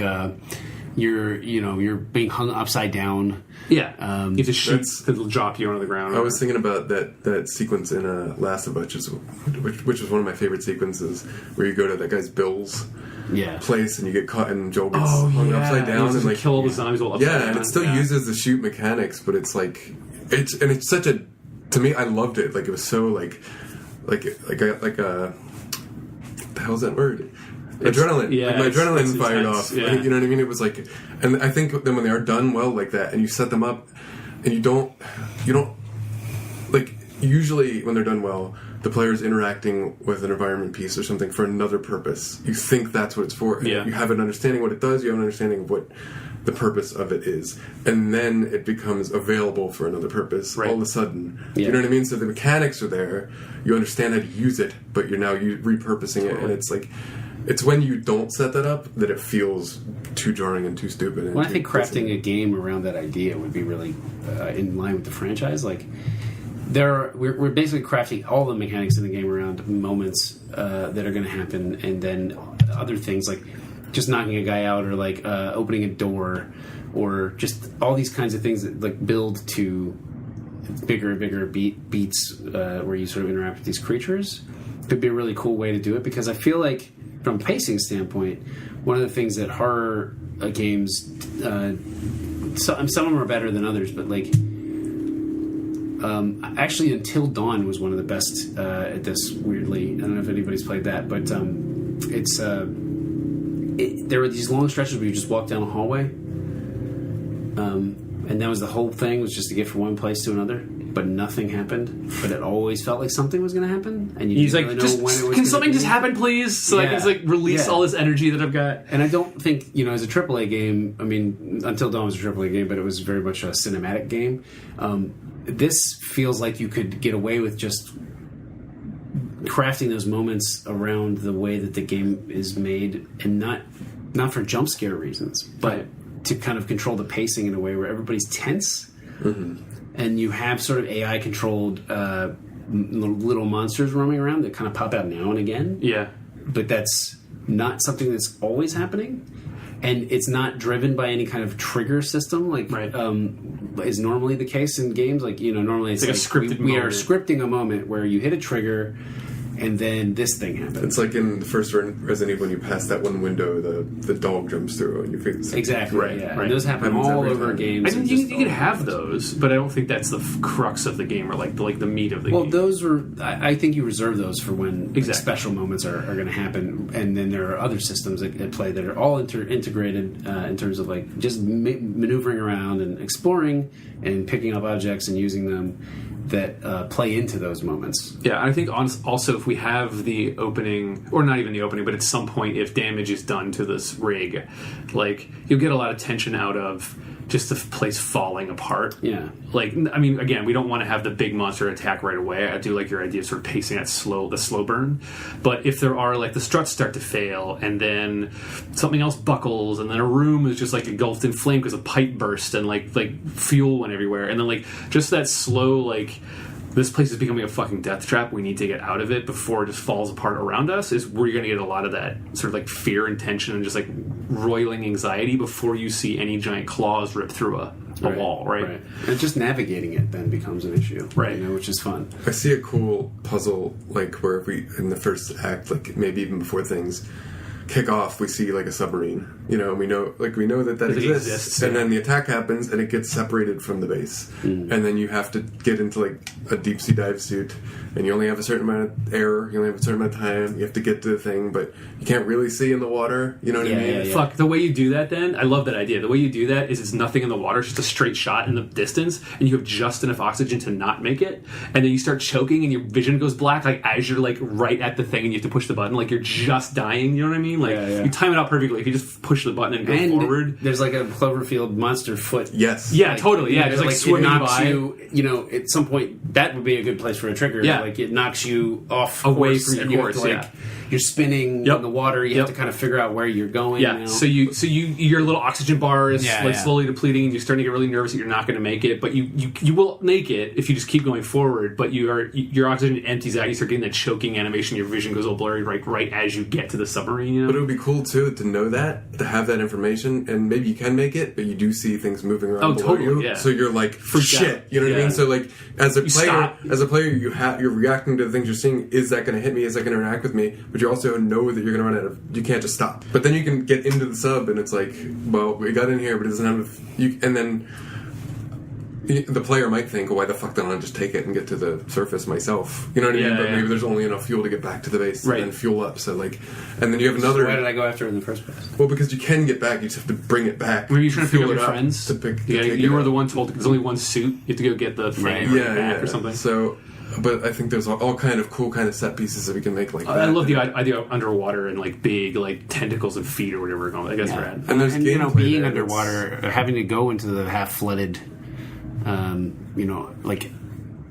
Speaker 1: you're being hung upside down.
Speaker 3: Yeah, you have to shoot to drop you onto the ground.
Speaker 2: I was thinking about that sequence in Last of Us, which was one of my favorite sequences, where you go to that guy's Bill's place and you get caught and Joel gets hung upside down and like
Speaker 3: kill all the zombies all upside down.
Speaker 2: And it still uses the shoot mechanics, but it's like it's such a, to me, I loved it. Like, it was so like like a what the hell's that word? Adrenaline.
Speaker 3: Yeah,
Speaker 2: like my adrenaline
Speaker 3: it's
Speaker 2: fired
Speaker 3: intense,
Speaker 2: off.
Speaker 3: yeah.
Speaker 2: Like, you know what I mean? It was like, and I think then when they are done well like that, and you set them up, and you don't like usually when they're done well, the player's interacting with an environment piece or something for another purpose. You think that's what it's for. And
Speaker 3: Yeah.
Speaker 2: you have an understanding what it does. You have an understanding of what the purpose of it is, and then it becomes available for another purpose all of a sudden.
Speaker 1: Yeah.
Speaker 2: You know what I mean? So the mechanics are there. You understand how to use it, but you're now repurposing it, and it's like. It's when you don't set that up that it feels too jarring and too stupid. And
Speaker 1: Well, I think crafting a game around that idea would be really in line with the franchise. Like, we're basically crafting all the mechanics in the game around moments that are going to happen, and then other things like just knocking a guy out, or like opening a door, or just all these kinds of things that like build to bigger and bigger beats where you sort of interact with these creatures. Could be a really cool way to do it, because I feel like, from a pacing standpoint, one of the things that horror games, some of them are better than others, but like, actually, Until Dawn was one of the best at this. Weirdly, I don't know if anybody's played that, but there were these long stretches where you just walk down a hallway, and that was the whole thing, was just to get from one place to another. But nothing happened. But it always felt like something was going to happen, and
Speaker 3: He's
Speaker 1: didn't
Speaker 3: like,
Speaker 1: really know when it was
Speaker 3: can
Speaker 1: gonna
Speaker 3: something
Speaker 1: be.
Speaker 3: just happen, please? So I can just like release all this energy that I've got.
Speaker 1: And I don't think, as a AAA game, I mean, Until Dawn was a AAA game, but it was very much a cinematic game. This feels like you could get away with just crafting those moments around the way that the game is made, and not for jump scare reasons, but to kind of control the pacing in a way where everybody's tense. Mm-hmm. And you have sort of AI-controlled little monsters roaming around that kind of pop out now and again.
Speaker 3: Yeah.
Speaker 1: But that's not something that's always happening. And it's not driven by any kind of trigger system, like is normally the case in games. Like, normally it's
Speaker 3: like a scripted
Speaker 1: we are
Speaker 3: moment.
Speaker 1: Scripting a moment where you hit a trigger, and then this thing happens.
Speaker 2: It's like in the first Resident Evil, when you pass that one window, the dog jumps through, and you feel
Speaker 1: Exactly,
Speaker 3: Right,
Speaker 1: yeah.
Speaker 3: right.
Speaker 1: And those happen
Speaker 2: Happens
Speaker 1: all
Speaker 2: every
Speaker 1: over
Speaker 2: time.
Speaker 1: games.
Speaker 3: I mean,
Speaker 1: and
Speaker 3: you
Speaker 1: just
Speaker 3: can
Speaker 1: all
Speaker 3: have
Speaker 1: over.
Speaker 3: those, but I don't think that's the crux of the game, or like the meat of the
Speaker 1: Well,
Speaker 3: game.
Speaker 1: those were. I think you reserve those for when
Speaker 3: Exactly.
Speaker 1: special moments are going to happen, and then there are other systems at play that are all integrated in terms of like just maneuvering around and exploring and picking up objects and using them that play into those moments.
Speaker 3: Yeah, I think also if we have the opening, or not even the opening, but at some point if damage is done to this rig, like you'll get a lot of tension out of just the place falling apart.
Speaker 1: Yeah.
Speaker 3: Like, I mean, again, we don't want to have the big monster attack right away. I do like your idea of sort of pacing the slow burn. But if there are, like, the struts start to fail, and then something else buckles, and then a room is just, like, engulfed in flame because a pipe burst, and, like fuel went everywhere. And then, like, just that slow, like, this place is becoming a fucking death trap. We need to get out of it before it just falls apart around us, is where you're going to get a lot of that sort of like fear and tension and just like roiling anxiety before you see any giant claws rip through a wall, right?
Speaker 1: And just navigating it then becomes an issue,
Speaker 3: Right.
Speaker 1: Which is fun.
Speaker 2: I see a cool puzzle, like where if we in the first act, like maybe even before things kick off, we see like a submarine, and we know that
Speaker 3: It
Speaker 2: exists,
Speaker 3: exists,
Speaker 2: and
Speaker 3: yeah.
Speaker 2: then the attack happens and it gets separated from the base, and then you have to get into like a deep sea dive suit, and you only have a certain amount of air, you only have a certain amount of time, you have to get to the thing, but you can't really see in the water, you know what I mean?
Speaker 1: Yeah.
Speaker 3: Fuck, the way you do that then, I love that idea. The way you do that is it's nothing in the water, it's just a straight shot in the distance, and you have just enough oxygen to not make it, and then you start choking and your vision goes black, like as you're like right at the thing and you have to push the button, like you're just dying, you know what I mean? Like, you time it out perfectly. If you just push the button and go forward.
Speaker 1: There's like a Cloverfield monster foot.
Speaker 2: Yes.
Speaker 3: Yeah,
Speaker 1: Like,
Speaker 3: totally. Yeah, just like
Speaker 1: it
Speaker 3: swimming
Speaker 1: knocks
Speaker 3: by.
Speaker 1: you, at some point, that would be a good place for a trigger.
Speaker 3: Yeah.
Speaker 1: Like, it knocks you off
Speaker 3: Away
Speaker 1: course,
Speaker 3: from your
Speaker 1: and you have
Speaker 3: course,
Speaker 1: to,
Speaker 3: yeah.
Speaker 1: You're spinning in the water. You have to kind of figure out where you're going.
Speaker 3: Yeah,
Speaker 1: now.
Speaker 3: so your little oxygen bar is
Speaker 1: Yeah.
Speaker 3: slowly depleting, and you're starting to get really nervous that you're not going to make it. But you will make it if you just keep going forward. But your oxygen empties out. You start getting that choking animation. Your vision goes all blurry right as you get to the submarine.
Speaker 2: But it would be cool too to know that, to have that information, and maybe you can make it, but you do see things moving around below
Speaker 3: totally,
Speaker 2: you.
Speaker 3: yeah.
Speaker 2: So you're like,
Speaker 3: Freaked
Speaker 2: shit,
Speaker 3: out.
Speaker 2: you know what I
Speaker 3: Yeah.
Speaker 2: mean? So like, as a player,
Speaker 3: stop.
Speaker 2: you're reacting to the things you're seeing. Is that going to hit me? Is that going to interact with me? But you also know that you're going to run out of. You can't just stop. But then you can get into the sub, and it's like, well, we got in here, but it doesn't have. And then the player might think, why the fuck don't I just take it and get to the surface myself? You know what I mean? But maybe there's only enough fuel to get back to the base and then fuel up. So like, and then you have another.
Speaker 1: So why did I go after it in the first place?
Speaker 2: Well, because you can get back, you just have to bring it back.
Speaker 3: Were you trying to pick up your friends? You were the one told there's only one suit. You have to go get the thing back or something.
Speaker 2: So, but I think there's all kind of cool kind of set pieces that we can make like that.
Speaker 3: I love the idea of underwater and like big like tentacles and feet or whatever. I guess rad.
Speaker 1: And there's being underwater, having to go into the half flooded. Like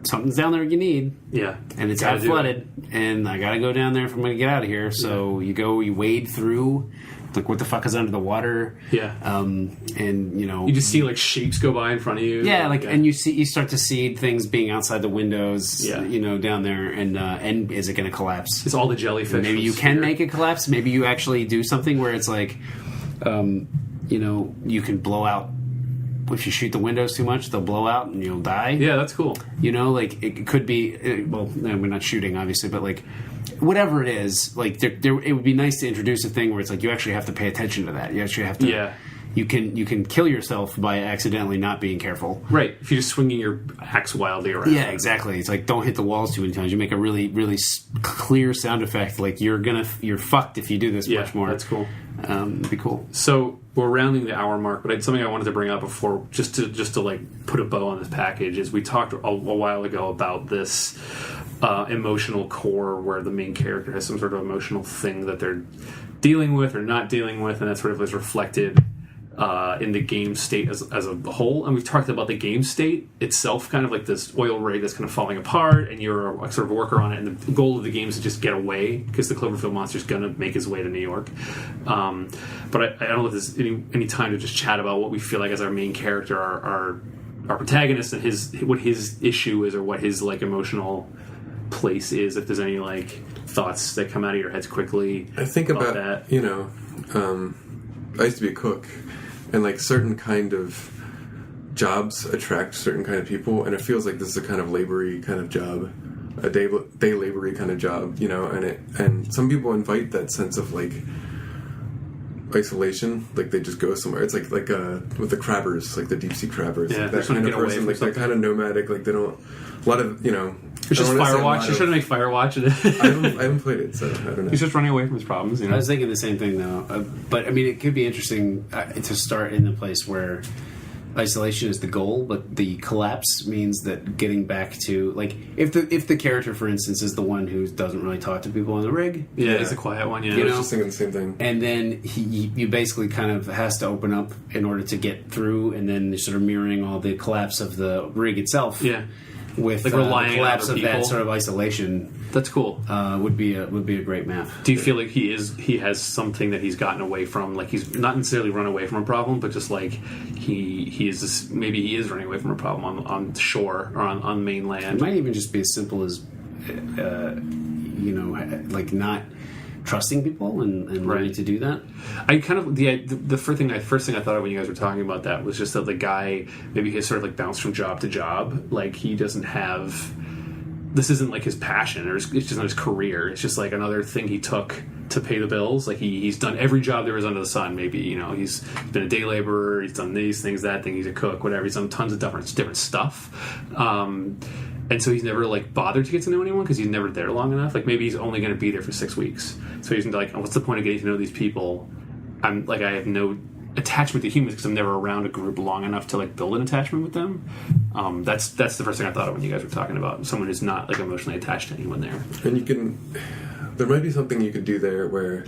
Speaker 1: something's down there you need.
Speaker 3: Yeah.
Speaker 1: And it's half flooded. And I gotta go down there if I'm gonna get out of here. So you wade through, like what the fuck is under the water.
Speaker 3: Yeah.
Speaker 1: And
Speaker 3: you just see like shapes go by in front of you.
Speaker 1: Yeah, and you start to see things being outside the windows, down there, and is it gonna collapse?
Speaker 3: It's all the jellyfish.
Speaker 1: Maybe you can make it collapse. Maybe you actually do something where it's like you can blow out. If you shoot the windows too much, they'll blow out and you'll die.
Speaker 3: Yeah, that's cool.
Speaker 1: Like it could be. Well, no, we're not shooting, obviously, but like whatever it is, like it would be nice to introduce a thing where it's like you actually have to pay attention to that. You actually have to.
Speaker 3: Yeah.
Speaker 1: You can kill yourself by accidentally not being careful.
Speaker 3: Right. If you're just swinging your axe wildly around.
Speaker 1: Yeah, exactly. It's like don't hit the walls too many times. You make a really, really clear sound effect. Like you're fucked if you do this much more.
Speaker 3: That's cool.
Speaker 1: It'd be cool.
Speaker 3: So we're rounding the hour mark, but something I wanted to bring up before, just to like put a bow on this package, is we talked a while ago about this emotional core where the main character has some sort of emotional thing that they're dealing with or not dealing with, and that sort of is reflected in the game state as a whole. And we've talked about the game state itself, kind of like this oil rig that's kind of falling apart, and you're a sort of worker on it, and the goal of the game is to just get away, because the Cloverfield monster's going to make his way to New York. But I don't know if there's any time to just chat about what we feel like as our main character, our protagonist, and what his issue is, or what his like emotional place is, if there's any like thoughts that come out of your heads quickly.
Speaker 2: I think about that. I used to be a cook, and like certain kind of jobs attract certain kind of people, and it feels like this is a kind of labory kind of job, a day labory kind of job, and some people invite that sense of like isolation, like they just go somewhere. It's like with the crabbers, like the deep sea crabbers,
Speaker 3: yeah,
Speaker 2: that kind of person, like they're kind of nomadic, like they don't. A lot of
Speaker 3: It's just Firewatch. You're trying to make Firewatch.
Speaker 2: I haven't played it, so I don't know.
Speaker 3: He's just running away from his problems.
Speaker 1: I was thinking the same thing though, but I mean, it could be interesting to start in the place where isolation is the goal, but the collapse means that getting back to like if the character, for instance, is the one who doesn't really talk to people in the rig.
Speaker 3: Yeah, he's a quiet one. Yeah,
Speaker 2: I was just thinking the same thing.
Speaker 1: And then you basically kind of has to open up in order to get through, and then sort of mirroring all the collapse of the rig itself.
Speaker 3: Yeah.
Speaker 1: With
Speaker 3: like relying
Speaker 1: the collapse
Speaker 3: on other
Speaker 1: of
Speaker 3: people.
Speaker 1: that sort of isolation,
Speaker 3: that's cool.
Speaker 1: Would be a great map.
Speaker 3: Do you feel like he has something that he's gotten away from? Like he's not necessarily run away from a problem, but just like he is maybe he is running away from a problem on shore or on mainland.
Speaker 1: It might even just be as simple as like not trusting people and learning to do that.
Speaker 3: I kind of the first thing I thought of when you guys were talking about that was just that the guy maybe he's sort of like bounced from job to job. Like he doesn't have, this isn't like his passion, or it's just not his career. It's just like another thing he took to pay the bills. Like he's done every job there is under the sun. Maybe he's been a day laborer. He's done these things, that thing. He's a cook, whatever. He's done tons of different stuff. And so he's never like bothered to get to know anyone because he's never there long enough. Like maybe he's only going to be there for 6 weeks. So he's like, oh, what's the point of getting to know these people? I have no attachment to humans because I'm never around a group long enough to like build an attachment with them. That's the first thing I thought of when you guys were talking about someone who's not like emotionally attached to anyone there.
Speaker 2: And there might be something you could do there where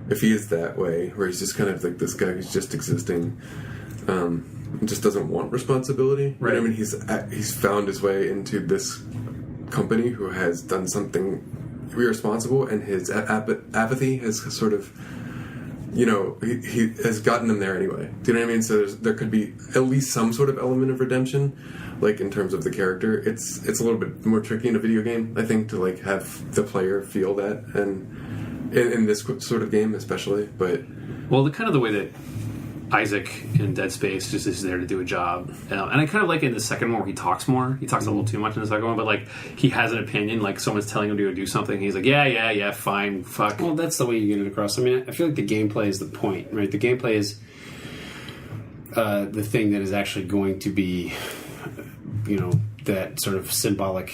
Speaker 2: if he is that way, where he's just kind of like this guy who's just existing, just doesn't want responsibility.
Speaker 3: Right.
Speaker 2: I mean, he's found his way into this company who has done something irresponsible, and his apathy has sort of, he has gotten him there anyway. Do you know what I mean? So there could be at least some sort of element of redemption, like in terms of the character. It's a little bit more tricky in a video game, I think, to like have the player feel that, and in this sort of game especially. But
Speaker 3: the way that Isaac in Dead Space just is there to do a job, and I kind of like it in the second one where he talks more. He talks a little too much in the second one, but like he has an opinion. Like someone's telling him to go do something, he's like, yeah, fine, fuck.
Speaker 1: Well, that's the way you get it across. I mean, I feel like the gameplay is the point, right? The gameplay is the thing that is actually going to be that sort of symbolic.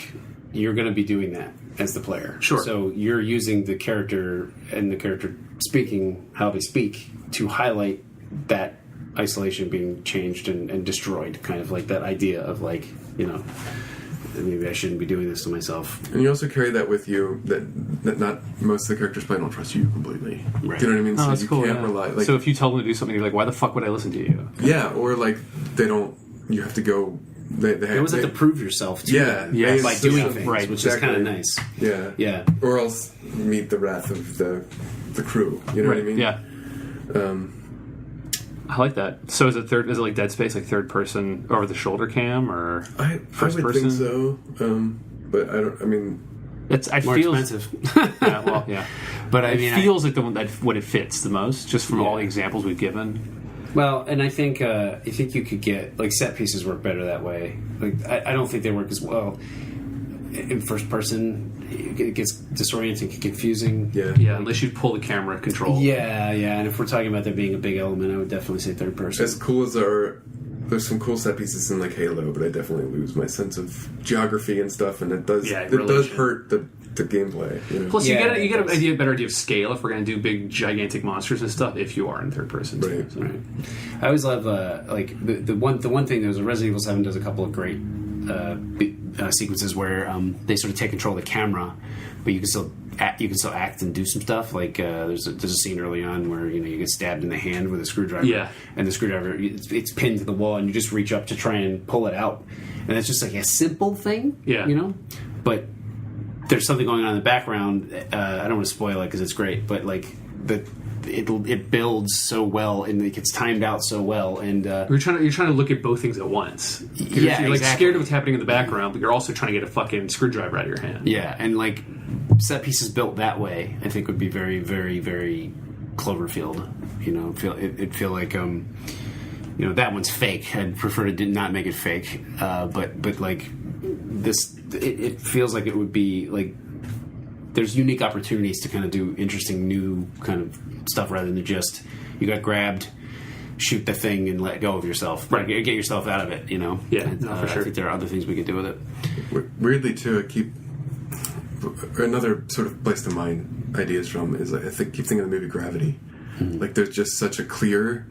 Speaker 1: You're going to be doing that as the player.
Speaker 3: Sure.
Speaker 1: So you're using the character and the character speaking how they speak to highlight that isolation being changed and destroyed, kind of like that idea of like, maybe I shouldn't be doing this to myself.
Speaker 2: And you also carry that with you that not most of the characters probably don't trust you completely.
Speaker 1: Right.
Speaker 2: Do you know what I mean?
Speaker 3: Oh,
Speaker 2: So
Speaker 3: that's
Speaker 2: you
Speaker 3: cool.
Speaker 2: can't
Speaker 3: Yeah.
Speaker 2: rely. Like,
Speaker 3: so if you tell them to do something, you're like, why the fuck would I listen to you?
Speaker 2: yeah, or like they don't. You have to go. They
Speaker 1: always have to prove yourself to them
Speaker 3: Yes.
Speaker 1: by doing things,
Speaker 3: Right.
Speaker 1: which is kind of nice.
Speaker 2: Yeah.
Speaker 1: Yeah.
Speaker 2: Or else meet the wrath of the crew. You know what I mean?
Speaker 3: Yeah. I like that. So is it like Dead Space, like third person over the shoulder cam, or
Speaker 2: I
Speaker 3: first
Speaker 2: would
Speaker 3: person?
Speaker 2: think so. But I don't. I mean,
Speaker 1: More expensive.
Speaker 3: Yeah, well, yeah.
Speaker 1: But
Speaker 3: It feels like the one that what it fits the most, just from all the examples we've given.
Speaker 1: Well, and I think you could get like set pieces work better that way. Like I don't think they work as well in first person. It gets disorienting, confusing.
Speaker 3: Yeah, unless you pull the camera control.
Speaker 1: Yeah. And if we're talking about there being a big element, I would definitely say third person.
Speaker 2: as cool as there's some cool set pieces in like Halo, but I definitely lose my sense of geography and stuff, and it does does hurt the gameplay.
Speaker 3: Plus, you get a better idea of scale if we're going to do big, gigantic monsters and stuff. If you are in third person,
Speaker 2: Right.
Speaker 3: So.
Speaker 1: Right. I always love like the one thing. There's a Resident Evil 7 does a couple of great sequences where they sort of take control of the camera, but you can still act and do some stuff. Like there's a scene early on where you get stabbed in the hand with a screwdriver.
Speaker 3: Yeah.
Speaker 1: And the screwdriver it's pinned to the wall, and you just reach up to try and pull it out, and it's just like a simple thing.
Speaker 3: Yeah.
Speaker 1: But there's something going on in the background. I don't want to spoil it because it's great, but like it builds so well and it gets timed out so well, and
Speaker 3: You're trying to look at both things at once. You're like
Speaker 1: exactly.
Speaker 3: scared of what's happening in the background, but you're also trying to get a fucking screwdriver out of your hand.
Speaker 1: Yeah, and like set pieces built that way, I think would be very, very, very Cloverfield. It feel like that one's fake. I'd prefer to not make it fake, but like this, it feels like it would be like there's unique opportunities to kind of do interesting new kind of stuff rather than just you got grabbed, shoot the thing and let go of yourself.
Speaker 3: Right.
Speaker 1: Get yourself out of it.
Speaker 3: Yeah,
Speaker 1: And,
Speaker 3: for sure.
Speaker 1: I think there are other things we could do with it.
Speaker 2: Weirdly, too, I keep another sort of place to mine ideas from is I keep thinking of the movie Gravity.
Speaker 1: Mm-hmm.
Speaker 2: Like there's just such a clear.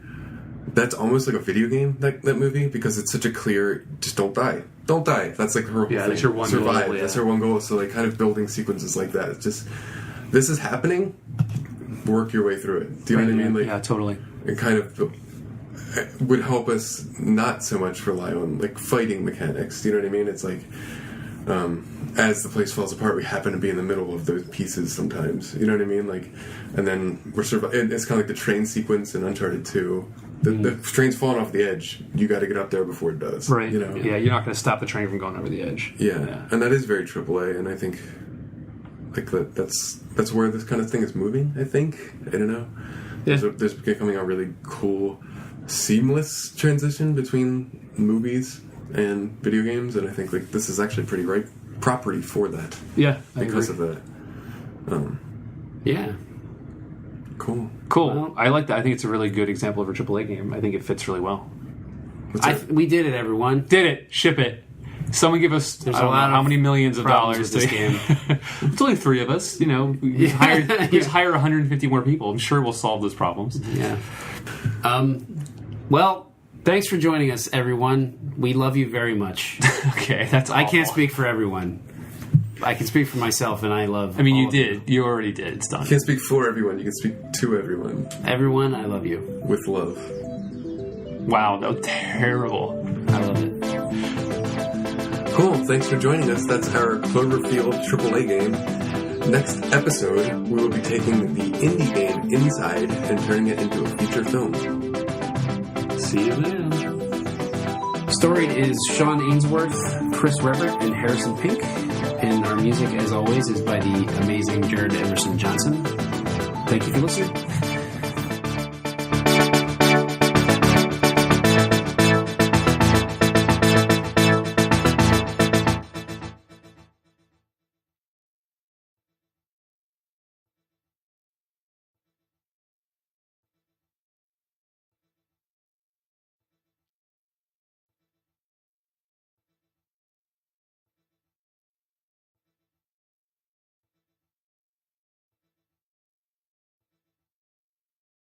Speaker 2: That's almost like a video game, that movie, because it's such a clear, just don't die. Don't die. That's like her whole thing.
Speaker 3: That's your one
Speaker 2: Survive.
Speaker 3: goal. Yeah.
Speaker 2: That's her one goal. So like kind of building sequences like that. It's just, this is happening, work your way through it. Do you know what I mean? Like,
Speaker 3: yeah, totally.
Speaker 2: it kind of would help us not so much rely on like fighting mechanics. Do you know what I mean? It's like, as the place falls apart, we happen to be in the middle of those pieces sometimes. You know what I mean? Like, and then we're it's kind of like the train sequence in Uncharted 2. The train's falling off the edge. You got to get up there before it does.
Speaker 3: Right.
Speaker 2: Yeah,
Speaker 3: you're not going to stop the train from going over the edge.
Speaker 2: Yeah. And that is very AAA, and I think like that's where this kind of thing is moving, I think. I don't know.
Speaker 3: Yeah.
Speaker 2: There's becoming a really cool, seamless transition between movies and video games, and I think like this is actually pretty right property for that.
Speaker 3: Yeah,
Speaker 2: because of that.
Speaker 1: Yeah.
Speaker 2: Cool.
Speaker 3: Cool. I like that. I think it's a really good example of a AAA game. I think it fits really well.
Speaker 1: We did it, everyone.
Speaker 3: Did it. Ship it. Someone give us, I don't know how many millions of dollars
Speaker 1: with this game.
Speaker 3: It's only 3 of us. We just hire 150 more people. I'm sure we'll solve those problems.
Speaker 1: Yeah. Well, thanks for joining us, everyone. We love you very much.
Speaker 3: Okay, that's awful.
Speaker 1: I can't speak for everyone. I can speak for myself, and I love.
Speaker 3: I mean,
Speaker 1: all
Speaker 3: you
Speaker 1: of
Speaker 3: did. You already did. It's done.
Speaker 2: You can't speak for everyone. You can speak to everyone
Speaker 1: Everyone, I love you.
Speaker 2: with love.
Speaker 3: Wow, that was terrible.
Speaker 1: I love it.
Speaker 2: Cool. Thanks for joining us. That's our Cloverfield AAA game. Next episode, we will be taking the indie game Inside and turning it into a feature film.
Speaker 3: See you then.
Speaker 1: Storied is Sean Ainsworth, Chris Revert, and Harrison Pink. And our music, as always, is by the amazing Jared Emerson Johnson. Thank you for listening.